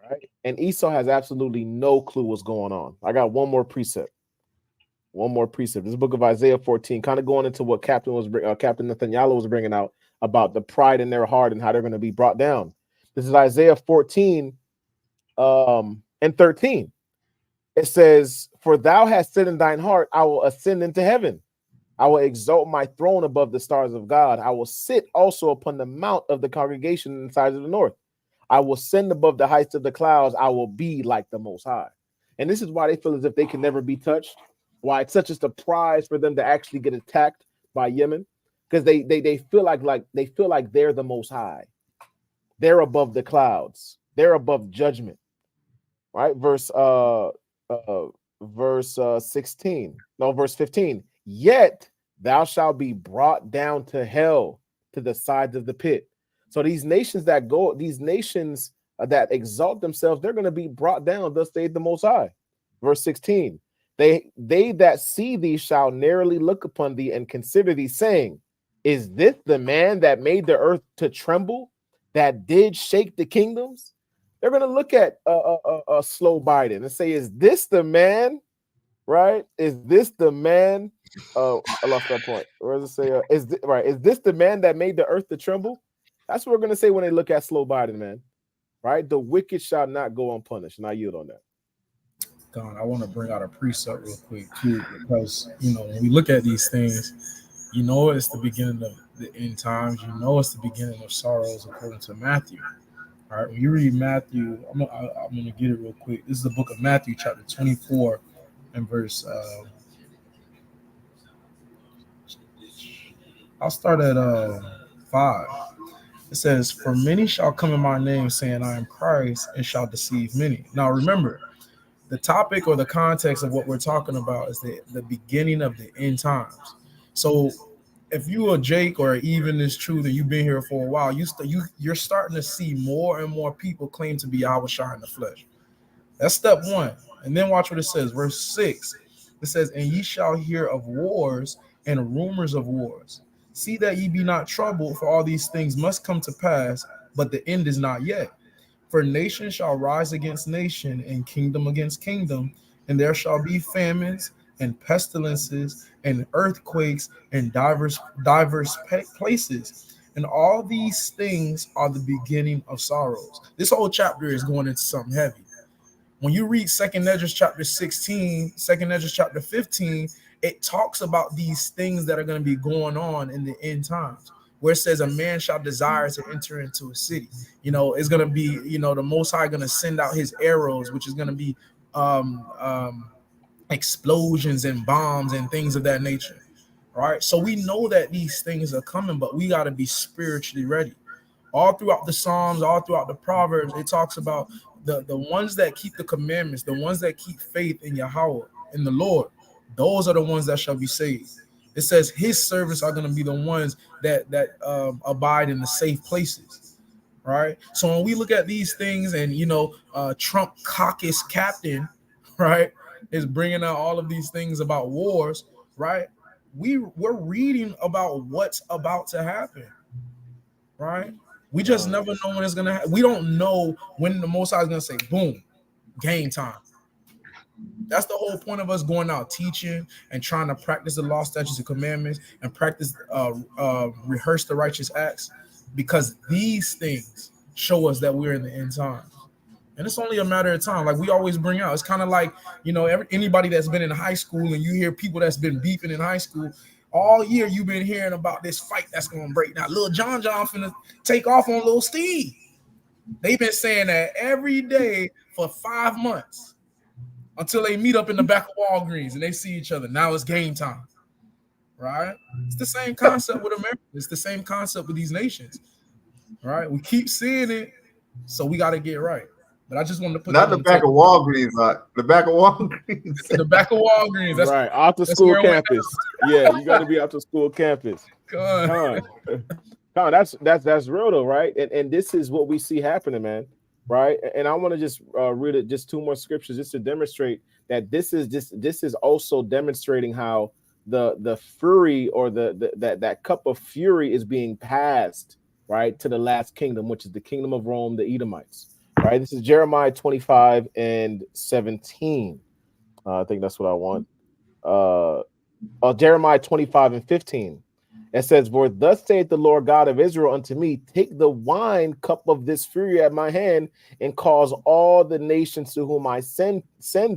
Right? And Esau has absolutely no clue what's going on. I got one more precept. This is the book of Isaiah 14, kind of going into what Captain Nathaniel was bringing out about the pride in their heart and how they're going to be brought down. This is Isaiah 14 and 13. It says, for thou hast said in thine heart, I will ascend into heaven. I will exalt my throne above the stars of God. I will sit also upon the mount of the congregation in the sides of the north. I will ascend above the heights of the clouds. I will be like the Most High. And this is why they feel as if they can never be touched. Why it's such a surprise for them to actually get attacked by Yemen, because they feel like they're the Most High. They're above the clouds. They're above judgment. Right? Verse 15. Yet thou shalt be brought down to hell, to the sides of the pit. So these nations that exalt themselves, they're going to be brought down. Thus saith the Most High. Verse 16. They that see thee shall narrowly look upon thee and consider thee, saying, is this the man that made the earth to tremble, that did shake the kingdoms? They're going to look at slow Biden and say, is this the man? Right? Is this the man? I lost that point. Where does it say? Is this the man that made the earth to tremble? That's what we're going to say when they look at slow Biden, man. Right? The wicked shall not go unpunished. And I yield on that. Don, I want to bring out a precept real quick too, because when we look at these things, it's the beginning of the end times. It's the beginning of sorrows according to Matthew. All right, when you read Matthew, I'm gonna get it real quick. This is the book of Matthew, chapter 24, and verse. I'll start at 5. It says, "For many shall come in my name, saying, I am Christ, and shall deceive many." Now, remember. The topic or the context of what we're talking about is the beginning of the end times. So if you are Jake or even is true that you've been here for a while, you're starting to see more and more people claim to be YASHARAHLA in the flesh. That's step one. And then watch what it says. Verse 6. It says, and ye shall hear of wars and rumors of wars. See that ye be not troubled, for all these things must come to pass, but the end is not yet. For nation shall rise against nation, and kingdom against kingdom, and there shall be famines and pestilences and earthquakes in diverse places. And all these things are the beginning of sorrows. This whole chapter is going into something heavy. When you read 2nd Esdras chapter 16, 2nd Esdras chapter 15, it talks about these things that are going to be going on in the end times, where it says a man shall desire to enter into a city. It's going to be, the Most High going to send out his arrows, which is going to be explosions and bombs and things of that nature. Right? So we know that these things are coming, but we got to be spiritually ready. All throughout the Psalms, all throughout the Proverbs, it talks about the ones that keep the commandments, the ones that keep faith in Yahweh, in the Lord. Those are the ones that shall be saved. It says his servants are going to be the ones that abide in the safe places, right? So when we look at these things, and Trump caucus captain, right, is bringing out all of these things about wars, right? We're reading about what's about to happen, right? We just never know when it's gonna happen. We don't know when the Most High is gonna say, boom, game time. That's the whole point of us going out teaching and trying to practice the law, statutes, and commandments, and practice, rehearse the righteous acts, because these things show us that we're in the end times. And it's only a matter of time. Like we always bring out, it's kind of like, anybody that's been in high school and you hear people that's been beefing in high school, all year you've been hearing about this fight that's going to break. Now, Lil John finna take off on Lil Steve. They've been saying that every day for 5 months until they meet up in the back of Walgreens and they see each other. Now it's game time, right? It's the same concept with America. It's the same concept with these nations, right? We keep seeing it, so we got to get right. But I just wanted to put not the back of Walgreens, the back of Walgreens. The back of Walgreens. That's right, after school campus. Yeah, you got to be after school campus. Con, that's real though, right? And this is what we see happening, man. Right, and I want to just read it, just 2 more scriptures, just to demonstrate that this is also demonstrating how the fury, or that cup of fury, is being passed, right, to the last kingdom, which is the kingdom of Rome, the Edomites. Right, this is Jeremiah 25:17. I think that's what I want. Jeremiah 25:15. It says, "For thus saith the Lord God of Israel unto me, take the wine cup of this fury at my hand, and cause all the nations to whom I send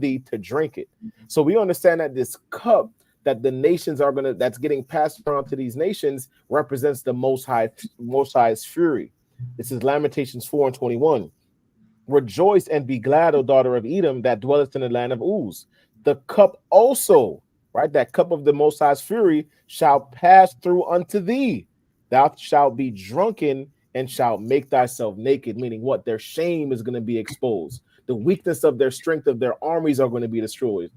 thee to drink it." So we understand that this cup that the nations that's getting passed around to these nations represents the Most High's fury. This is Lamentations 4:21. "Rejoice and be glad, O daughter of Edom, that dwellest in the land of Uz. The cup also," right, that cup of the Most High's fury, "shall pass through unto thee. Thou shalt be drunken and shalt make thyself naked." Meaning what? Their shame is going to be exposed. The weakness of their strength of their armies are going to be destroyed,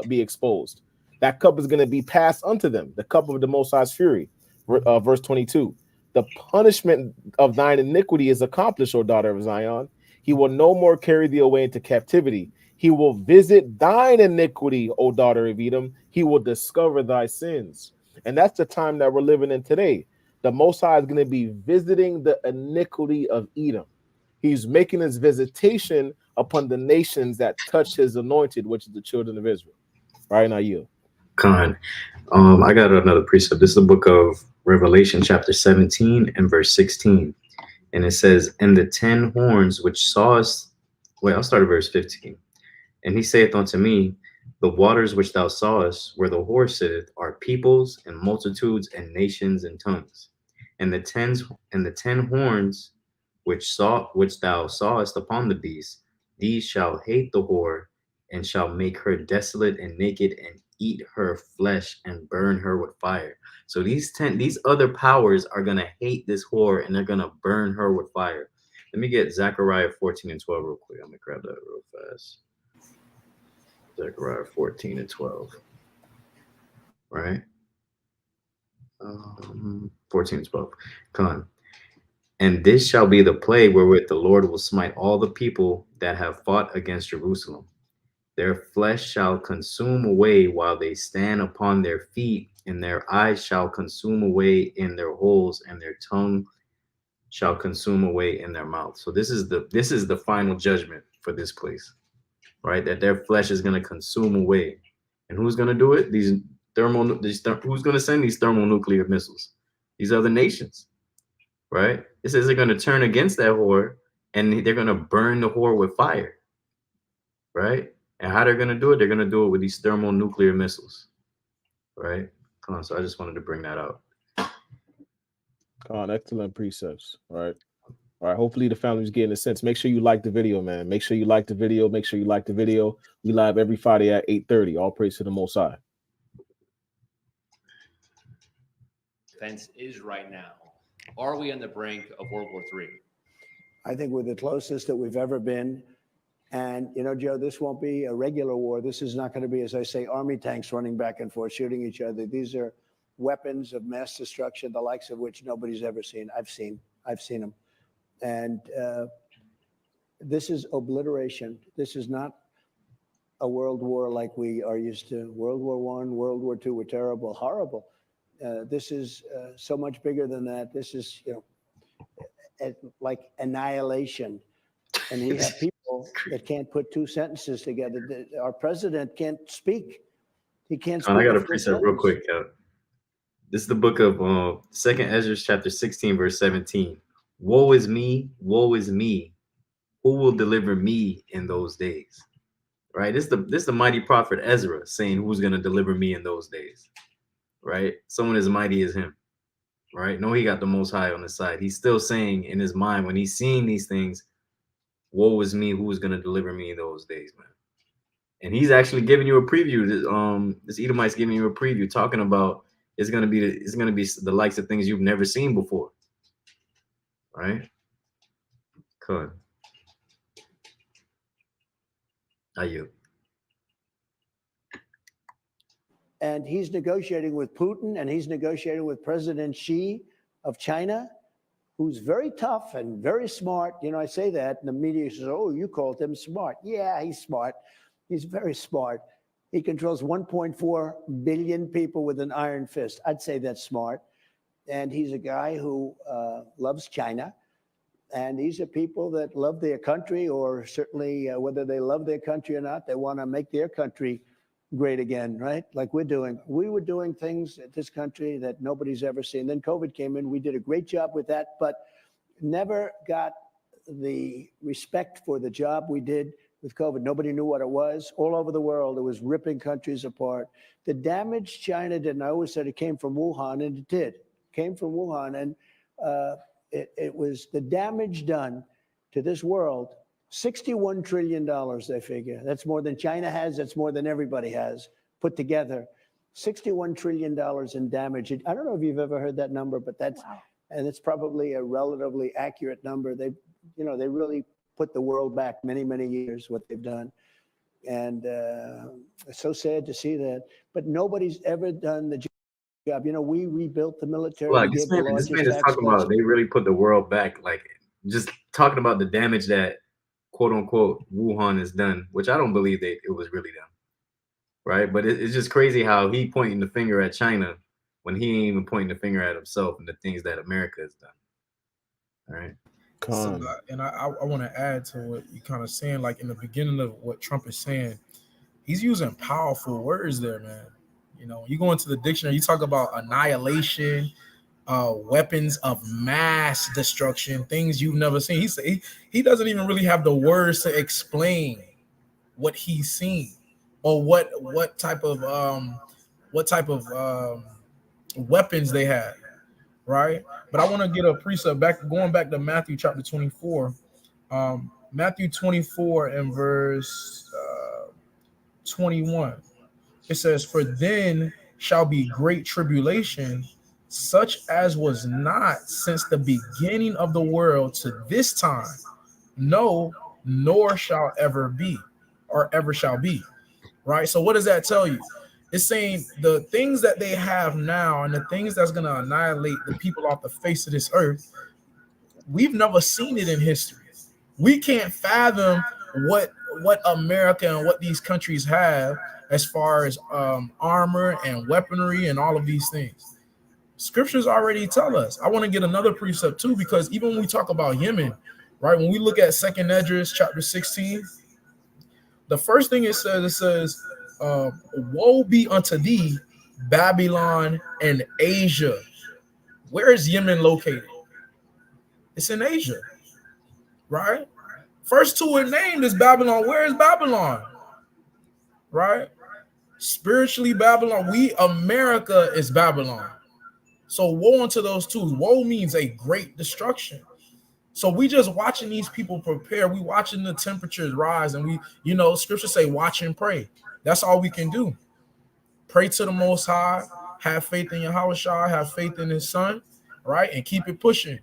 be exposed. That cup is going to be passed unto them, the cup of the Most High's fury. Verse 22. "The punishment of thine iniquity is accomplished, O daughter of Zion. He will no more carry thee away into captivity. He will visit thine iniquity, O daughter of Edom. He will discover thy sins." And that's the time that we're living in today. The Most High is going to be visiting the iniquity of Edom. He's making his visitation upon the nations that touch his anointed, which is the children of Israel. Right now, you. Con. I got another precept. This is the book of Revelation, chapter 17 and verse 16. And it says, "And the 10 horns which saw us," wait, I'll start at verse 15. "And he saith unto me, The waters which thou sawest, where the whore sitteth, are peoples and multitudes and nations and tongues. And the 10 horns which thou sawest upon the beast, these shall hate the whore, and shall make her desolate and naked, and eat her flesh and burn her with fire." So these other powers are gonna hate this whore, and they're gonna burn her with fire. Let me get Zechariah 14:12 real quick. I'm gonna grab that real fast. Zechariah 14:12. Right? 14:12. Come on. "And this shall be the plague wherewith the Lord will smite all the people that have fought against Jerusalem. Their flesh shall consume away while they stand upon their feet, and their eyes shall consume away in their holes, and their tongue shall consume away in their mouth." So this is the final judgment for this place, right? That their flesh is going to consume away. And who's going to do it? Who's going to send these thermonuclear missiles? These other nations, right? It says they're going to turn against that whore, and they're going to burn the whore with fire, right? And how they're going to do it? They're going to do it with these thermonuclear missiles, right? Come on, so I just wanted to bring that out. Excellent precepts. All right. Hopefully the family's getting a sense. Make sure you like the video, man. Make sure you like the video. We live every Friday at 8:30. All praise to the Most High. Defense is right now. Are we on the brink of World War III? I think we're the closest that we've ever been. And, Joe, this won't be a regular war. This is not going to be, as I say, army tanks running back and forth, shooting each other. These are weapons of mass destruction, the likes of which nobody's ever seen. I've seen them. And this is obliteration. This is not a world war like we are used to. World War I, World War II were terrible, horrible. This is so much bigger than that. This is, like annihilation. And we have people that can't put two sentences together. Our president can't speak. He can't speak. I got a precept real quick. This is the book of 2nd Ezra, chapter 16, verse 17. Woe is me, woe is me. Who will deliver me in those days? Right? This is the mighty prophet Ezra saying who's going to deliver me in those days. Right? Someone as mighty as him. Right? No, he got the Most High on his side. He's still saying in his mind when he's seeing these things, woe is me, who is going to deliver me in those days, man. And he's actually giving you a preview. This Edomite's giving you a preview, talking about it's gonna be the likes of things you've never seen before, right? Good. Are you? And he's negotiating with Putin, and he's negotiating with President Xi of China, who's very tough and very smart. I say that, and the media says, "Oh, you called him smart." Yeah, he's smart. He's very smart. He controls 1.4 billion people with an iron fist. I'd say that's smart. And he's a guy who loves China. And these are people that love their country, or certainly whether they love their country or not, they want to make their country great again, right? Like we're doing. We were doing things at this country that nobody's ever seen. Then COVID came in. We did a great job with that, but never got the respect for the job we did with COVID. Nobody knew what it was. All over the world, it was ripping countries apart. The damage China did, and I always said it came from Wuhan, and it did. It came from Wuhan, and it was the damage done to this world. $61 trillion, they figure. That's more than China has. That's more than everybody has put together. $61 trillion in damage. I don't know if you've ever heard that number, but that's, wow. And it's probably a relatively accurate number. They really put the world back many, many years, what they've done. And it's so sad to see that. But nobody's ever done the job. We rebuilt the military. Like, this man is talking about they really put the world back. Like, just talking about the damage that, quote unquote, Wuhan has done, which I don't believe it was really done. Right? But it's just crazy how he pointing the finger at China when he ain't even pointing the finger at himself and the things that America has done. All right. So, and I want to add to what you're kind of saying, like in the beginning of what Trump is saying, he's using powerful words there, man. You go into the dictionary, you talk about annihilation, weapons of mass destruction, things you've never seen. He doesn't even really have the words to explain what he's seen or what type of weapons they had. Right, but I want to get a precept going back to Matthew chapter 24. Matthew 24 and verse 21. It says, "For then shall be great tribulation, such as was not since the beginning of the world to this time, no, nor shall ever be, or ever shall be." Right. So what does that tell you? It's saying the things that they have now and the things that's going to annihilate the people off the face of this earth, we've never seen it in history. We can't fathom what America and what these countries have as far as armor and weaponry and all of these things. Scriptures already tell us. I want to get another precept too, because even when we talk about Yemen, right, when we look at 2nd Ezra chapter 16, the first thing it says, woe be unto thee, Babylon and Asia. Where is Yemen located? It's in Asia, right? First two are named is Babylon. Where is Babylon? Right? Spiritually, Babylon. America is Babylon. So woe unto those two. Woe means a great destruction. So we just watching these people prepare. We watching the temperatures rise, and scriptures say watch and pray. That's all we can do. Pray to the Most High, have faith in Yahushua, have faith in his son, right? And keep it pushing.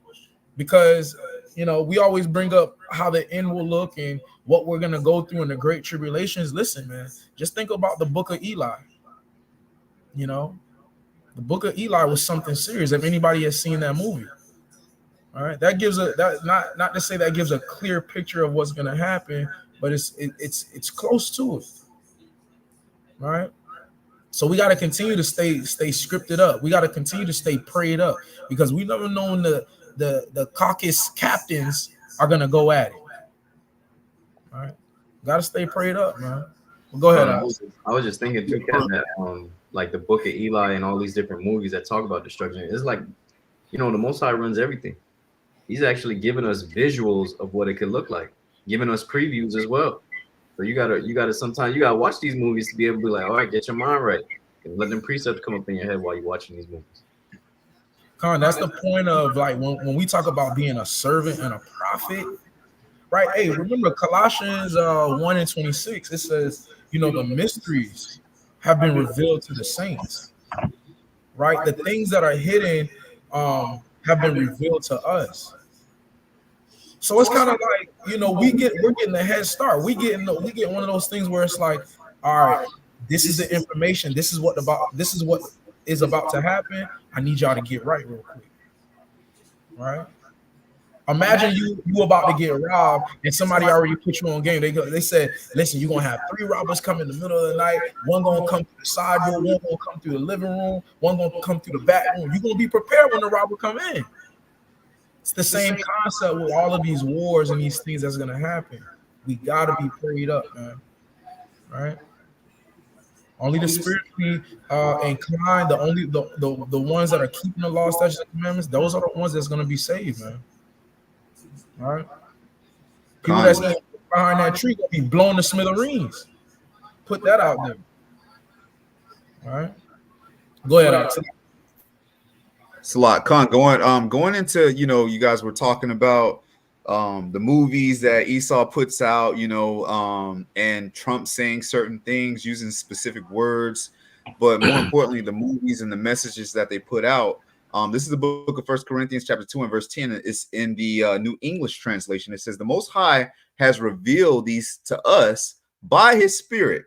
Because, we always bring up how the end will look and what we're going to go through in the great tribulations. Listen, man, just think about the book of Eli. The Book of Eli was something serious. If anybody has seen that movie, all right, that gives not to say that gives a clear picture of what's going to happen, but it's close to it, right? So we got to continue to stay scripted up. We got to continue to stay prayed up, because we never known the caucus captains are going to go at it. All right, got to stay prayed up, man. Well, go ahead. I was just thinking too, Kevin, that like the Book of Eli and all these different movies that talk about destruction. It's like, the Most High runs everything. He's actually giving us visuals of what it could look like, giving us previews as well. So you gotta sometimes you gotta watch these movies to be able to be like, all right, get your mind right, and let them precepts come up in your head while you're watching these movies. Con, that's the point of like when we talk about being a servant and a prophet, right? Hey, remember Colossians 1:26, it says, the mysteries have been revealed to the saints, right? The things that are hidden have been revealed to us. So it's kind of like, we're getting a head start. We get one of those things where it's like, all right, this is the information. This is what is about to happen. I need y'all to get right real quick, right? Imagine you about to get robbed and somebody already put you on game. They said, listen, you're gonna have 3 robbers come in the middle of the night. One gonna come through the side door, one gonna come through the living room, one gonna come through the back room. You're gonna be prepared when the robber come in. It's the same concept with all of these wars and these things that's gonna happen. We gotta be prayed up, man. Right? Only the spiritually inclined, the ones that are keeping the law, statutes, and commandments, those are the ones that's gonna be saved, man. All right. People that's behind that tree gonna be blown to smithereens. Put that out there. All right. Go ahead, Alex. It's a lot. Con, going into, you guys were talking about the movies that Esau puts out, and Trump saying certain things using specific words, but more importantly, the movies and the messages that they put out. This is the book of 1 Corinthians chapter 2 and verse 10. It's in the New English translation. It says, the Most High has revealed these to us by his Spirit.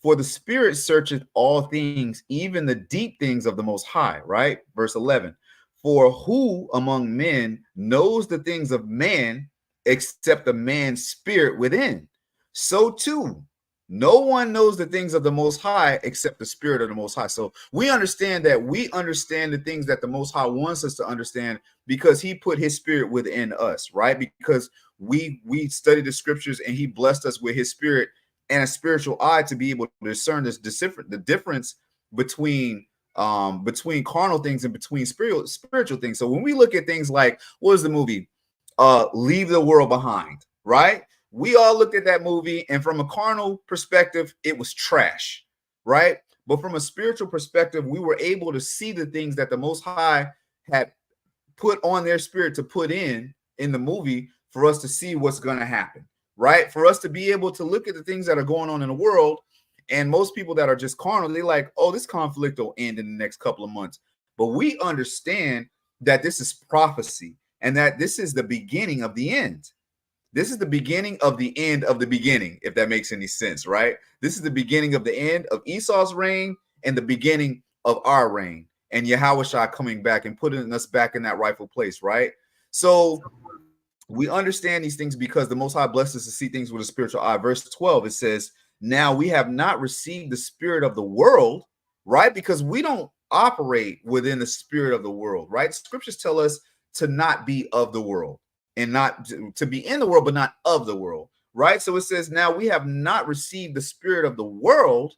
For the Spirit searcheth all things, even the deep things of the Most High, right? Verse 11. For who among men knows the things of man except the man's spirit within? So too, no one knows the things of the Most High except the Spirit of the Most High. So we understand that we understand the things that the Most High wants us to understand because he put his Spirit within us, right? Because we study the scriptures and he blessed us with his Spirit and a spiritual eye to be able to discern the difference between carnal things and between spiritual things. So when we look at things like, what is the movie? Leave the World Behind, right? We all looked at that movie, and from a carnal perspective, it was trash, right? But from a spiritual perspective, we were able to see the things that the Most High had put on their spirit to put in the movie for us to see what's going to happen, right? For us to be able to look at the things that are going on in the world. And most people that are just carnal, they're like, oh, this conflict will end in the next couple of months. But we understand that this is prophecy and that this is the beginning of the end. This is the beginning of the end of the beginning, if that makes any sense, right? This is the beginning of the end of Esau's reign and the beginning of our reign, and Yahushua coming back and putting us back in that rightful place, right? So we understand these things because the Most High blessed us to see things with a spiritual eye. Verse 12, it says, now we have not received the spirit of the world, right? Because we don't operate within the spirit of the world, right? Scriptures tell us to not be of the world and not to be in the world, but not of the world, right? So it says, now we have not received the spirit of the world,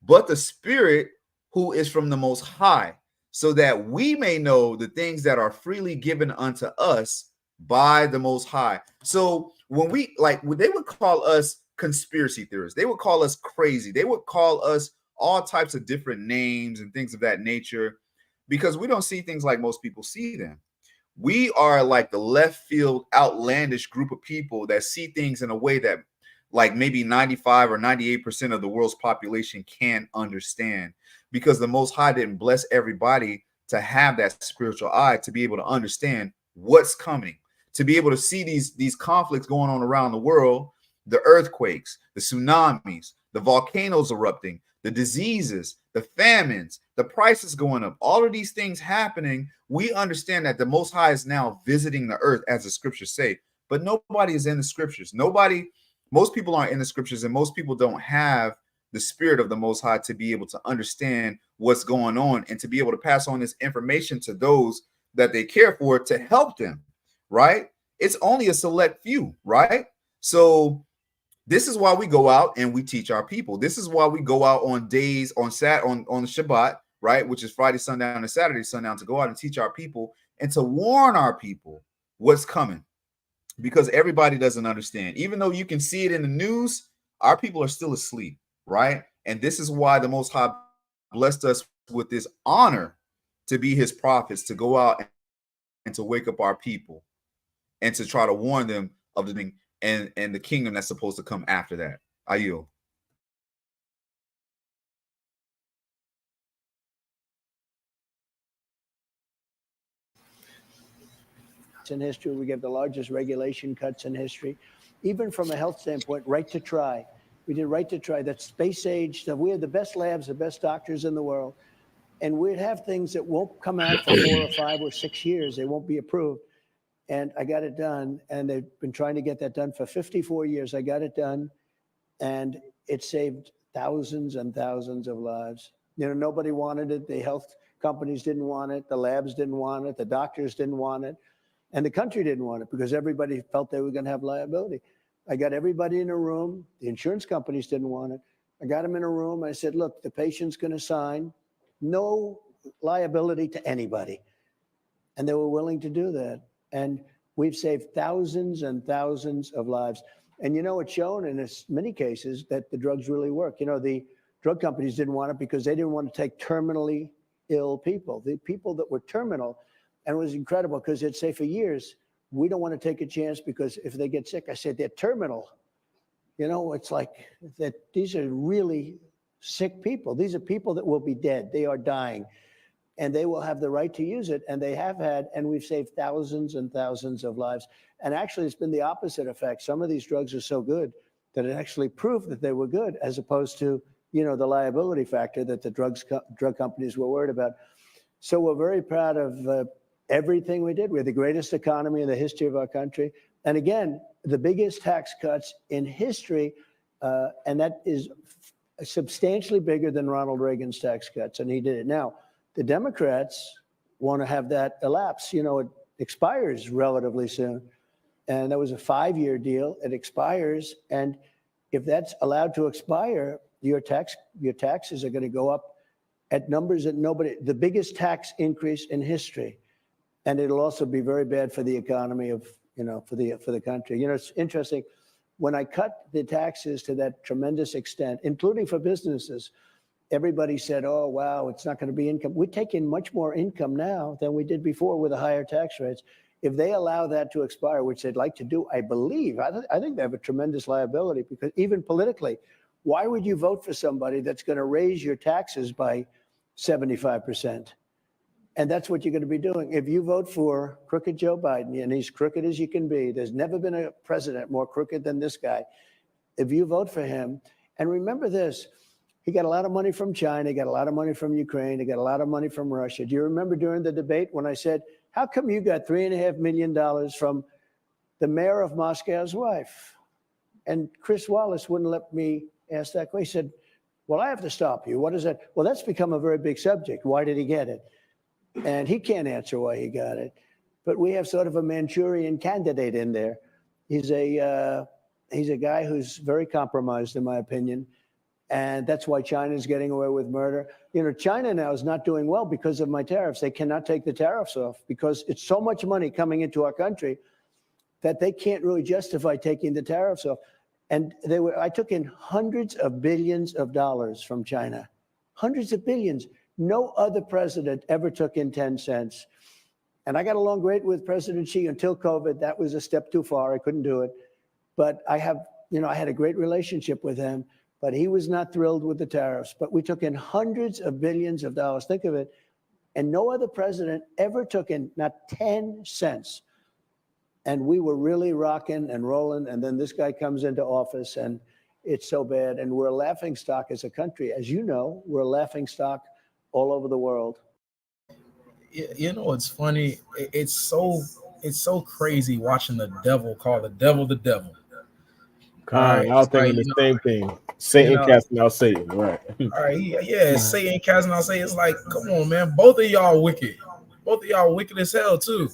but the Spirit who is from the Most High, so that we may know the things that are freely given unto us by the Most High. So when they would call us conspiracy theorists, they would call us crazy, they would call us all types of different names and things of that nature, because we don't see things like most people see them. We are like the left field, outlandish group of people that see things in a way that like maybe 95 or 98% of the world's population can't understand, because the Most High didn't bless everybody to have that spiritual eye to be able to understand what's coming, to be able to see these conflicts going on around the world, the earthquakes, the tsunamis, the volcanoes erupting, the diseases, the famines, the prices going up, all of these things happening, we understand that the Most High is now visiting the earth, as the scriptures say. But nobody is in the scriptures. Most people aren't in the scriptures, and most people don't have the spirit of the Most High to be able to understand what's going on and to be able to pass on this information to those that they care for to help them, right? It's only a select few, right? So this is why we go out and we teach our people. This is why we go out on days on the Shabbat, right, which is Friday sundown and Saturday sundown, to go out and teach our people and to warn our people what's coming, because everybody doesn't understand. Even though you can see it in the news, our people are still asleep, right? And this is why the Most High blessed us with this honor to be his prophets, to go out and to wake up our people and to try to warn them of the thing and the kingdom that's supposed to come after that. I yield. In history, we get the largest regulation cuts in history, even from a health standpoint. Right to try, we did right to try. That's space age. So we have the best labs, the best doctors in the world, and we'd have things that won't come out for 4 or 5 or 6 years. They won't be approved. And I got it done, and they've been trying to get that done for 54 years. I got it done, and it saved thousands and thousands of lives. You know, nobody wanted it. The health companies didn't want it. The labs didn't want it. The doctors didn't want it. And the country didn't want it because everybody felt they were going to have liability. I got everybody in a room. The insurance companies didn't want it. I got them in a room. I said, look, the patient's going to sign no liability to anybody. And they were willing to do that. And we've saved thousands and thousands of lives. And, you know, it's shown in many cases that the drugs really work. You know, the drug companies didn't want it because they didn't want to take terminally ill people. The people that were terminal, and it was incredible because they'd say for years, we don't want to take a chance because if they get sick, I said, they're terminal. You know, it's like that. These are really sick people. These are people that will be dead. They are dying, and they will have the right to use it. And they have had, and we've saved thousands and thousands of lives. And actually, it's been the opposite effect. Some of these drugs are so good that it actually proved that they were good, as opposed to, you know, the liability factor that the drug companies were worried about. So we're very proud of everything we did. We're the greatest economy in the history of our country. And again, the biggest tax cuts in history, and that is substantially bigger than Ronald Reagan's tax cuts, and he did it. Now, the Democrats want to have that elapse. You know, it expires relatively soon, and that was a 5-year deal. It expires, and if that's allowed to expire, your taxes are going to go up at numbers that the biggest tax increase in history. And it'll also be very bad for the economy of, you know, for the country. You know, it's interesting. When I cut the taxes to that tremendous extent, including for businesses, everybody said, oh, wow, it's not going to be income. We're taking much more income now than we did before with the higher tax rates. If they allow that to expire, which they'd like to do, I believe, I think they have a tremendous liability, because even politically, why would you vote for somebody that's going to raise your taxes by 75%? And that's what you're going to be doing. If you vote for crooked Joe Biden, and he's crooked as you can be, there's never been a president more crooked than this guy. If you vote for him, and remember this, he got a lot of money from China, he got a lot of money from Ukraine, he got a lot of money from Russia. Do you remember during the debate when I said, how come you got $3.5 million from the mayor of Moscow's wife? And Chris Wallace wouldn't let me ask that question. He said, well, I have to stop you. What is that? Well, that's become a very big subject. Why did he get it? And he can't answer why he got it. But we have sort of a Manchurian candidate in there. He's a guy who's very compromised, in my opinion. And that's why China's getting away with murder. You know, China now is not doing well because of my tariffs. They cannot take the tariffs off because it's so much money coming into our country that they can't really justify taking the tariffs off. And I took in hundreds of billions of dollars from China, hundreds of billions. No other president ever took in 10 cents. And I got along great with President Xi until COVID. That was a step too far. I couldn't do it. But I had a great relationship with him, but he was not thrilled with the tariffs. But we took in hundreds of billions of dollars. Think of it. And no other president ever took in not 10 cents. And we were really rocking and rolling. And then this guy comes into office, and It's so bad. And we're a laughingstock as a country. As you know, we're a laughingstock all over the world. You know, it's funny. It's so crazy watching the devil call the devil. I was thinking the same thing. Satan casting out Satan, right? All right, yeah, Satan casting out Satan. It's like, come on, man. Both of y'all wicked. Both of y'all wicked as hell too.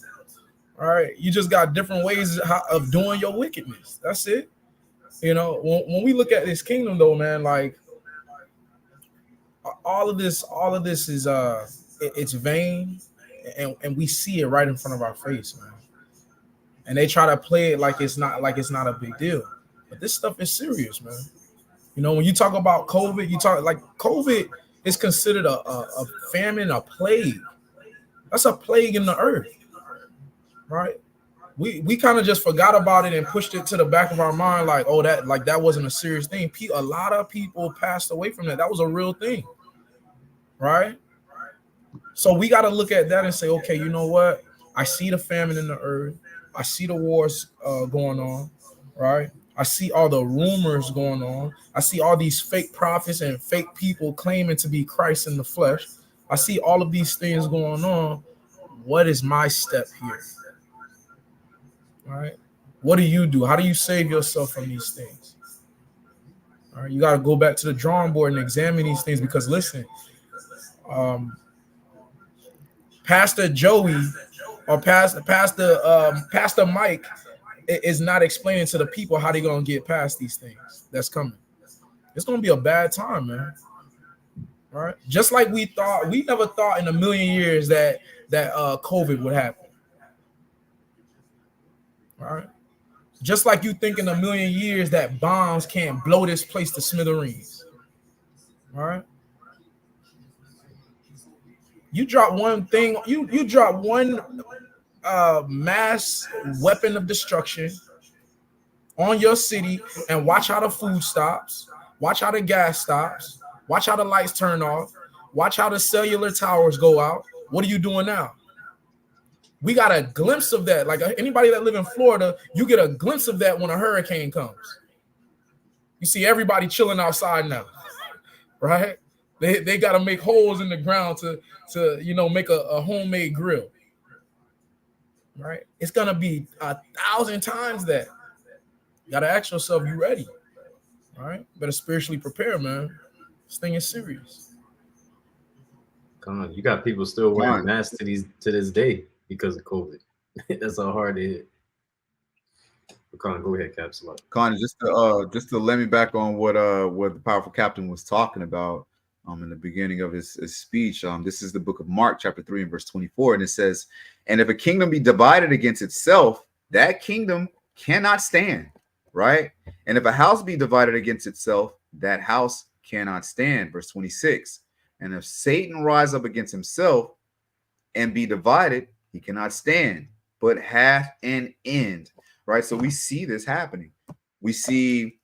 All right, you just got different ways of doing your wickedness. That's it. You know, when we look at this kingdom, though, man, like all of this is it's vain, and we see it right in front of our face, man. And they try to play it like it's not a big deal, but this stuff is serious, man. You know, when you talk about COVID, you talk like COVID is considered a famine, a plague. That's a plague in the earth, right? We kind of just forgot about it and pushed it to the back of our mind, like, oh, that wasn't a serious thing. A lot of people passed away from that. That was a real thing, right? So we got to look at that and say, okay, you know what? I see the famine in the earth. I see the wars going on, right? I see all the rumors going on. I see all these fake prophets and fake people claiming to be Christ in the flesh. I see all of these things going on. What is my step here? All right. What do you do? How do you save yourself from these things? All right. You got to go back to the drawing board and examine these things, because listen, Pastor Joey or Pastor Mike is not explaining to the people how they're going to get past these things that's coming. It's going to be a bad time, man. All right. Just like we never thought in a million years that COVID would happen. All right. Just like you think in a million years that bombs can't blow this place to smithereens. All right. You drop one thing, you drop one mass weapon of destruction on your city, and watch how the food stops, watch how the gas stops, watch how the lights turn off, watch how the cellular towers go out. What are you doing now? We got a glimpse of that. Like anybody that live in Florida, you get a glimpse of that when a hurricane comes. You see everybody chilling outside now, right? They got to make holes in the ground to make a homemade grill, right? It's gonna be 1,000 times that. You got to ask yourself, you ready? All right, better spiritually prepare, man. This thing is serious. Come on, you got people still wearing masks to this day because of COVID. That's how hard it is. Con, go ahead, Caps. Con, just to let me back on what the powerful captain was talking about in the beginning of his speech. This is the book of Mark, chapter 3 and verse 24, and it says, "And if a kingdom be divided against itself, that kingdom cannot stand." Right? "And if a house be divided against itself, that house cannot stand." Verse 26. "And if Satan rise up against himself and be divided, he cannot stand, but hath an end." Right? So we see this happening. We see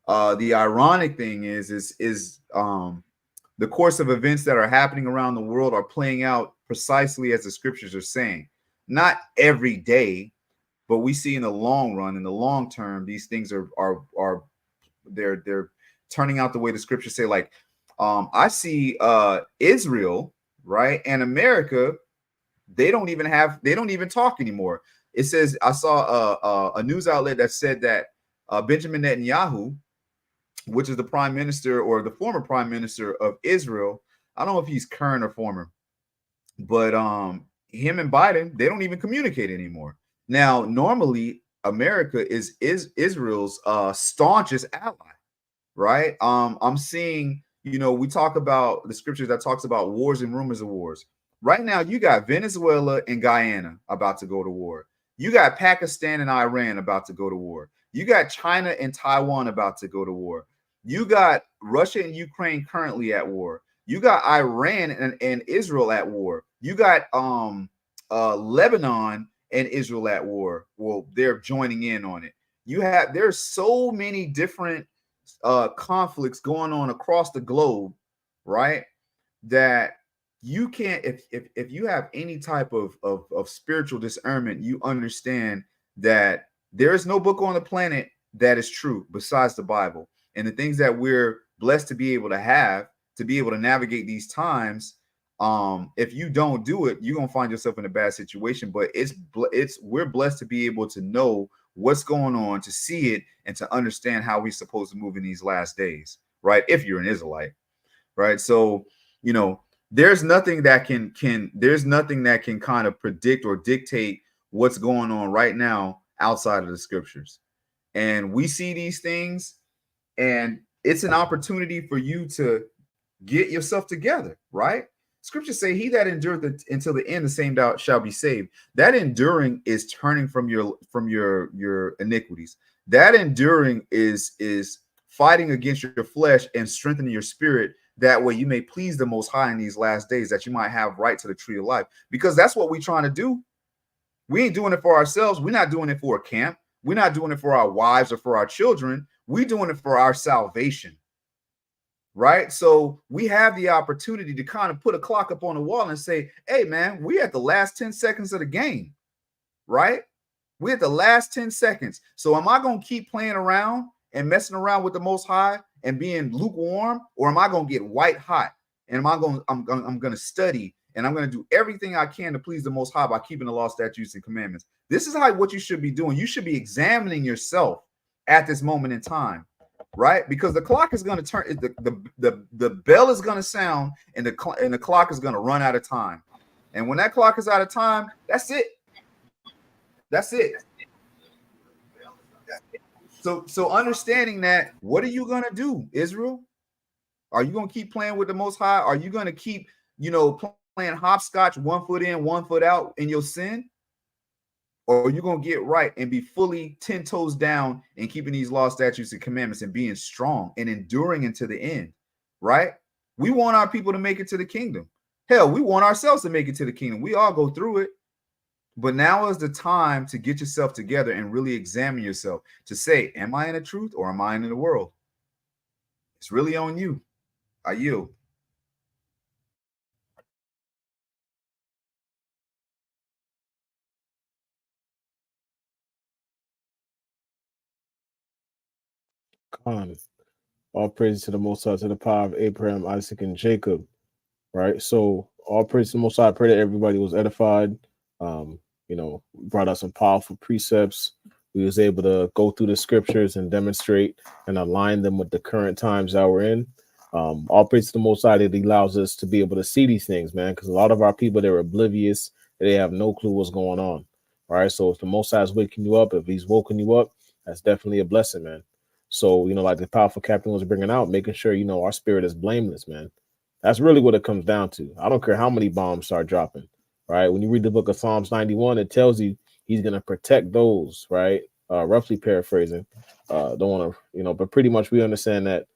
the ironic thing is the course of events that are happening around the world are playing out precisely as the scriptures are saying. Not every day, but we see in the long run, in the long term, these things are they're turning out the way the scriptures say. Like I see Israel, right, and America, they don't even talk anymore. It says, I saw a news outlet that said that Benjamin Netanyahu, which is the prime minister or the former prime minister of Israel, I don't know if he's current or former, but him and Biden, they don't even communicate anymore. Now, normally, America is Israel's staunchest ally, right? I'm seeing, we talk about the scriptures that talks about wars and rumors of wars. Right now, you got Venezuela and Guyana about to go to war. You got Pakistan and Iran about to go to war. You got China and Taiwan about to go to war. You got Russia and Ukraine currently at war. You got Iran and Israel at war. You got Lebanon and Israel at war. Well, they're joining in on it. There's so many different conflicts going on across the globe, right? That you can't, if you have any type of spiritual discernment, you understand that there is no book on the planet that is true besides the Bible. and the things that we're blessed to be able to have, to be able to navigate these times. If you don't do it, you're gonna find yourself in a bad situation. But we're blessed to be able to know what's going on, to see it, and to understand how we're supposed to move in these last days, right? If you're an Israelite, right? So, you know, there's nothing that can kind of predict or dictate what's going on right now outside of the scriptures. And we see these things, and it's an opportunity for you to get yourself together, right? Scriptures say, he that endureth until the end, the same shall be saved. That enduring is turning from your iniquities. That enduring is fighting against your flesh and strengthening your spirit. That way you may please the Most High in these last days, that you might have right to the tree of life. Because that's what we're trying to do. We ain't doing it for ourselves. We're not doing it for a camp. We're not doing it for our wives or for our children. We're doing it for our salvation. Right? So we have the opportunity to kind of put a clock up on the wall and say, hey, man, we at the last 10 seconds of the game, right? We're at the last 10 seconds. So am I going to keep playing around and messing around with the Most High and being lukewarm, or am I going to get white hot? And I'm going to study, and I'm going to do everything I can to please the Most High by keeping the law, statutes, and commandments. This is what you should be doing. You should be examining yourself at this moment in time. Right, because the clock is going to turn, the bell is going to sound, and the clock is going to run out of time. And when that clock is out of time, that's it. That's it. So understanding that, what are you going to do, Israel? Are you going to keep playing with the Most High? Are you going to keep, playing hopscotch, 1 foot in, 1 foot out in your sin? Or are you going to get right and be fully 10 toes down and keeping these laws, statutes, and commandments and being strong and enduring into the end, right? We want our people to make it to the kingdom. Hell, we want ourselves to make it to the kingdom. We all go through it. But now is the time to get yourself together and really examine yourself to say, am I in the truth or am I in the world? It's really on you. I yield. All praise to the Most High, to the power of Abraham, Isaac, and Jacob. Right. So all praise to the Most High. I pray that everybody was edified. Brought out some powerful precepts. We was able to go through the scriptures and demonstrate and align them with the current times that we're in. All praise to the Most High that He allows us to be able to see these things, man. Because a lot of our people, they're oblivious. They have no clue what's going on. All right. So if the Most High is waking you up, if He's woken you up, that's definitely a blessing, man. So, like the powerful captain was bringing out, making sure, our spirit is blameless, man. That's really what it comes down to. I don't care how many bombs start dropping, right? When you read the book of Psalms 91, it tells you He's going to protect those, right? Roughly paraphrasing. Don't want to, but pretty much we understand that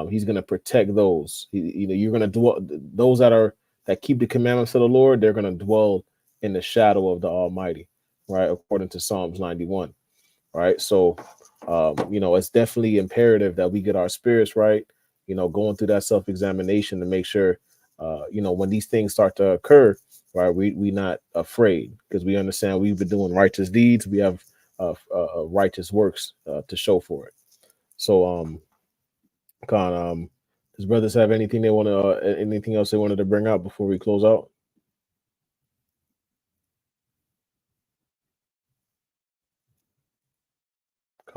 He's going to protect those. You're going to dwell, those that keep the commandments of the Lord, they're going to dwell in the shadow of the Almighty, right? According to Psalms 91, right? So, it's definitely imperative that we get our spirits right, going through that self-examination to make sure, when these things start to occur, right, we not afraid, because we understand we've been doing righteous deeds. We have righteous works to show for it. So, does brothers have anything they want to, anything else they wanted to bring out before we close out?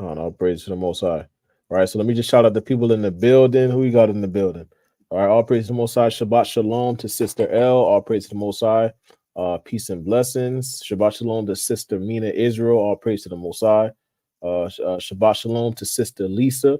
All praise to the Most High. All right, so let me just shout out the people in the building. Who we got in the building? All right, all praise to the Most High. Shabbat shalom to Sister L. All praise to the Most High. Peace and blessings. Shabbat shalom to Sister Mina Israel. All praise to the Most High. Shabbat shalom to Sister Lisa.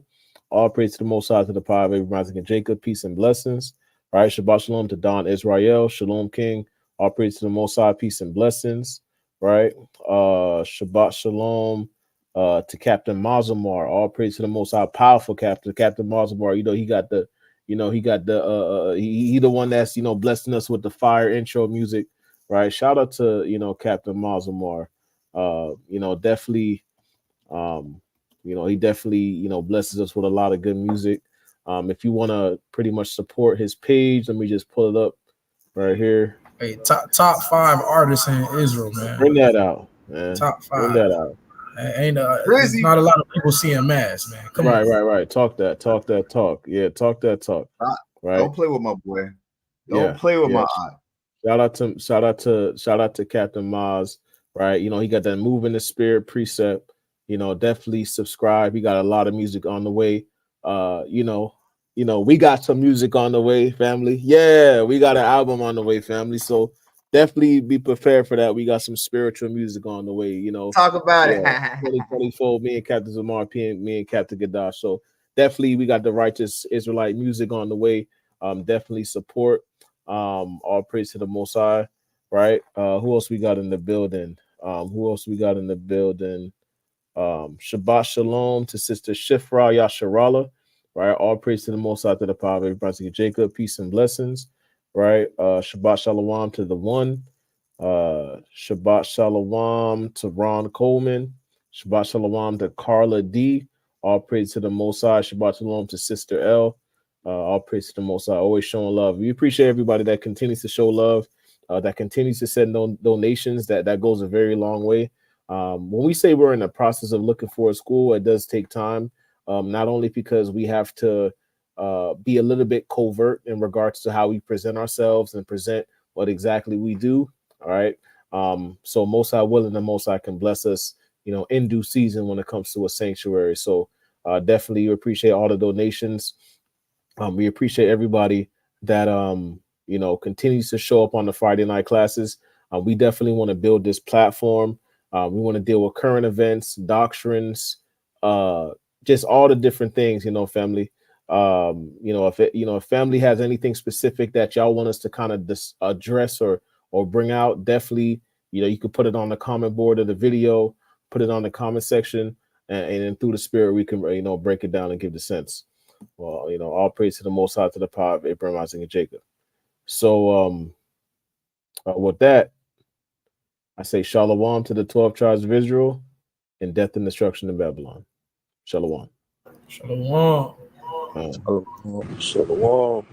All praise to the Most High, to the power of Abraham, Isaac, and Jacob. Peace and blessings. All right, Shabbat shalom to Don Israel. Shalom King. All praise to the Most High. Peace and blessings. Right. Shabbat shalom to Captain Mazamar. All praise to the Most High. Powerful Captain Mazamar. He got the, he the one that's, blessing us with the fire intro music. Right. Shout out to, Captain Mazamar. Definitely, he definitely, blesses us with a lot of good music. If you want to pretty much support his page, let me just pull it up right here. Hey, top 5 artists in Israel, man. Bring that out, man. Top 5. Bring that out. There's not a lot of people seeing mass, man. Come on. Right. Talk that talk. Yeah, talk that talk. Right. Don't play with my boy. Don't play with my eye. Shout out to Captain Maz. Right. You know, he got that Move in the Spirit precept. You know, definitely subscribe. He got a lot of music on the way. You know, we got some music on the way, family. Yeah, we got an album on the way, family. So definitely be prepared for that. We got some spiritual music on the way. You know, talk about it. 2024. Me and Captain Zamar, me and Captain Gadash. So definitely, we got the Righteous Israelite music on the way. Definitely support. All praise to the Most High. Right. Who else we got in the building? Shabbat Shalom to Sister Shifra YASHARAHLA. Right. All praise to the Most High, to the power of everybody. Jacob, peace and blessings. Right. Shabbat Shalom to the one. Shabbat Shalom to Ron Coleman. Shabbat Shalom to Carla D. All praise to the Most High. Shabbat Shalom to Sister L. All praise to the Most High. Always showing love. We appreciate everybody that continues to show love, that continues to send donations. That goes a very long way. When we say we're in the process of looking for a school, it does take time. Not only because we have to be a little bit covert in regards to how we present ourselves and present what exactly we do. All right. So Most High willing, the Most High can bless us, you know, in due season when it comes to a sanctuary. So definitely appreciate all the donations. We appreciate everybody that, you know, continues to show up on the Friday night classes. We definitely want to build this platform. We want to deal with current events, doctrines, just all the different things, you know, family. You know, if family has anything specific that y'all want us to kind of address or bring out, definitely, you know, you could put it on the comment board of the video, put it on the comment section, and then through the Spirit, we can, you know, break it down and give the sense. Well, you know, all praise to the Most High, to the power of Abraham, Isaac, and Jacob. So, with that, I say Shalom to the 12 tribes of Israel, and death and destruction in Babylon. Shalom. Shalom. Shalom.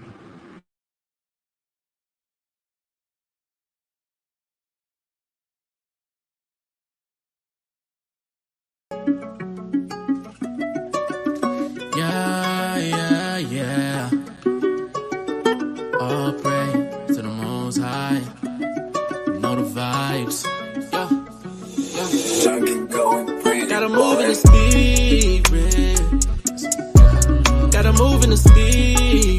Yeah. All praise to the Most High. You know the vibes. Gotta move in the spirit. Gotta move in the spirit.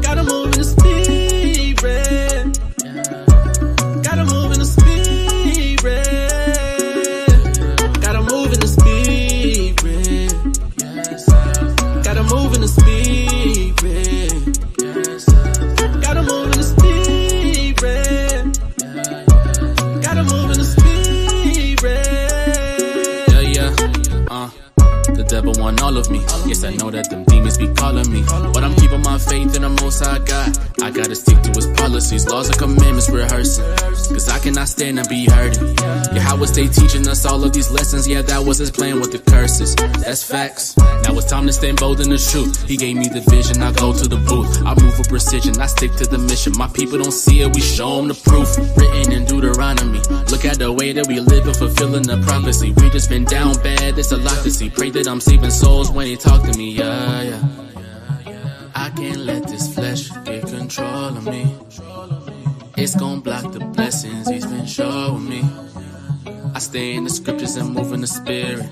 Gotta move in the spirit. Gotta move in the spirit. Gotta move in the spirit. Gotta move in the spirit. Gotta move in the spirit. Gotta move in the spirit. The devil want all of me. Yes, I know that them demons be calling me, but I'm keeping my faith in the Most High God. I gotta stick to his policies, laws and commandments, rehearsing, cause I cannot stand and be hurting. Yeah, how was they teaching us all of these lessons? Yeah, that was his plan with the curses. That's facts. Now it's time to stand bold in the truth. He gave me the vision, I go to the booth. I move with precision, I stick to the mission. My people don't see it, we show them the proof. Written in Deuteronomy. Look at the way that we live and fulfilling the prophecy. We just been down bad, it's a lot to see. Pray that I'm saving souls when he talk to me, yeah. I can't let this flesh get control of me. It's gonna block the blessings he's been showing me. I stay in the scriptures and move in the spirit.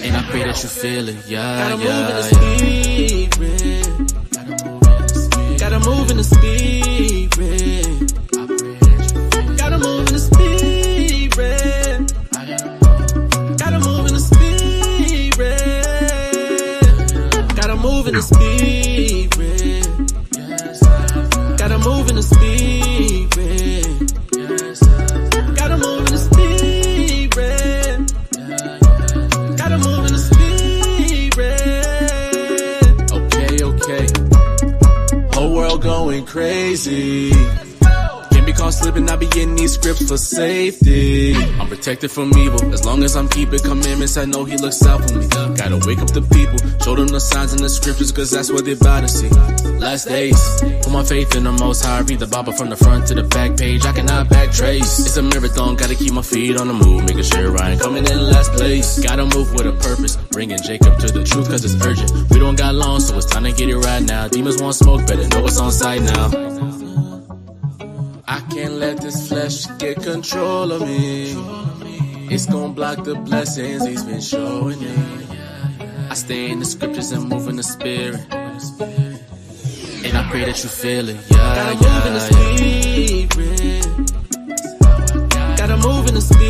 And I pray that you feel it, yeah. Gotta move in the spirit. Gotta move in the spirit. Gotta move in the spirit. Gotta move in the spirit. Gotta move in the spirit. Gotta move in the spirit. Gotta move in the spirit. Gotta move in the spirit. Okay. Whole world going crazy. be caught slipping, I be getting these scripts for safety. I'm protected from evil, as long as I'm keeping commandments, I know he looks out for me. Gotta wake up the people, show them the signs in the scriptures, cause that's what they about to see. Last days, put my faith in the Most High, read the Bible from the front to the back page, I cannot backtrace. It's a marathon, gotta keep my feet on the move, making sure I ain't coming in last place. Gotta move with a purpose, bringing Jacob to the truth, cause it's urgent. We don't got long, so it's time to get it right now. Demons want smoke, better know what's on site now. I can't let this flesh get control of me. It's gonna block the blessings he's been showing me. I stay in the scriptures and move in the spirit, and I pray that you feel it. Yeah, gotta move in the spirit. Gotta move in the spirit.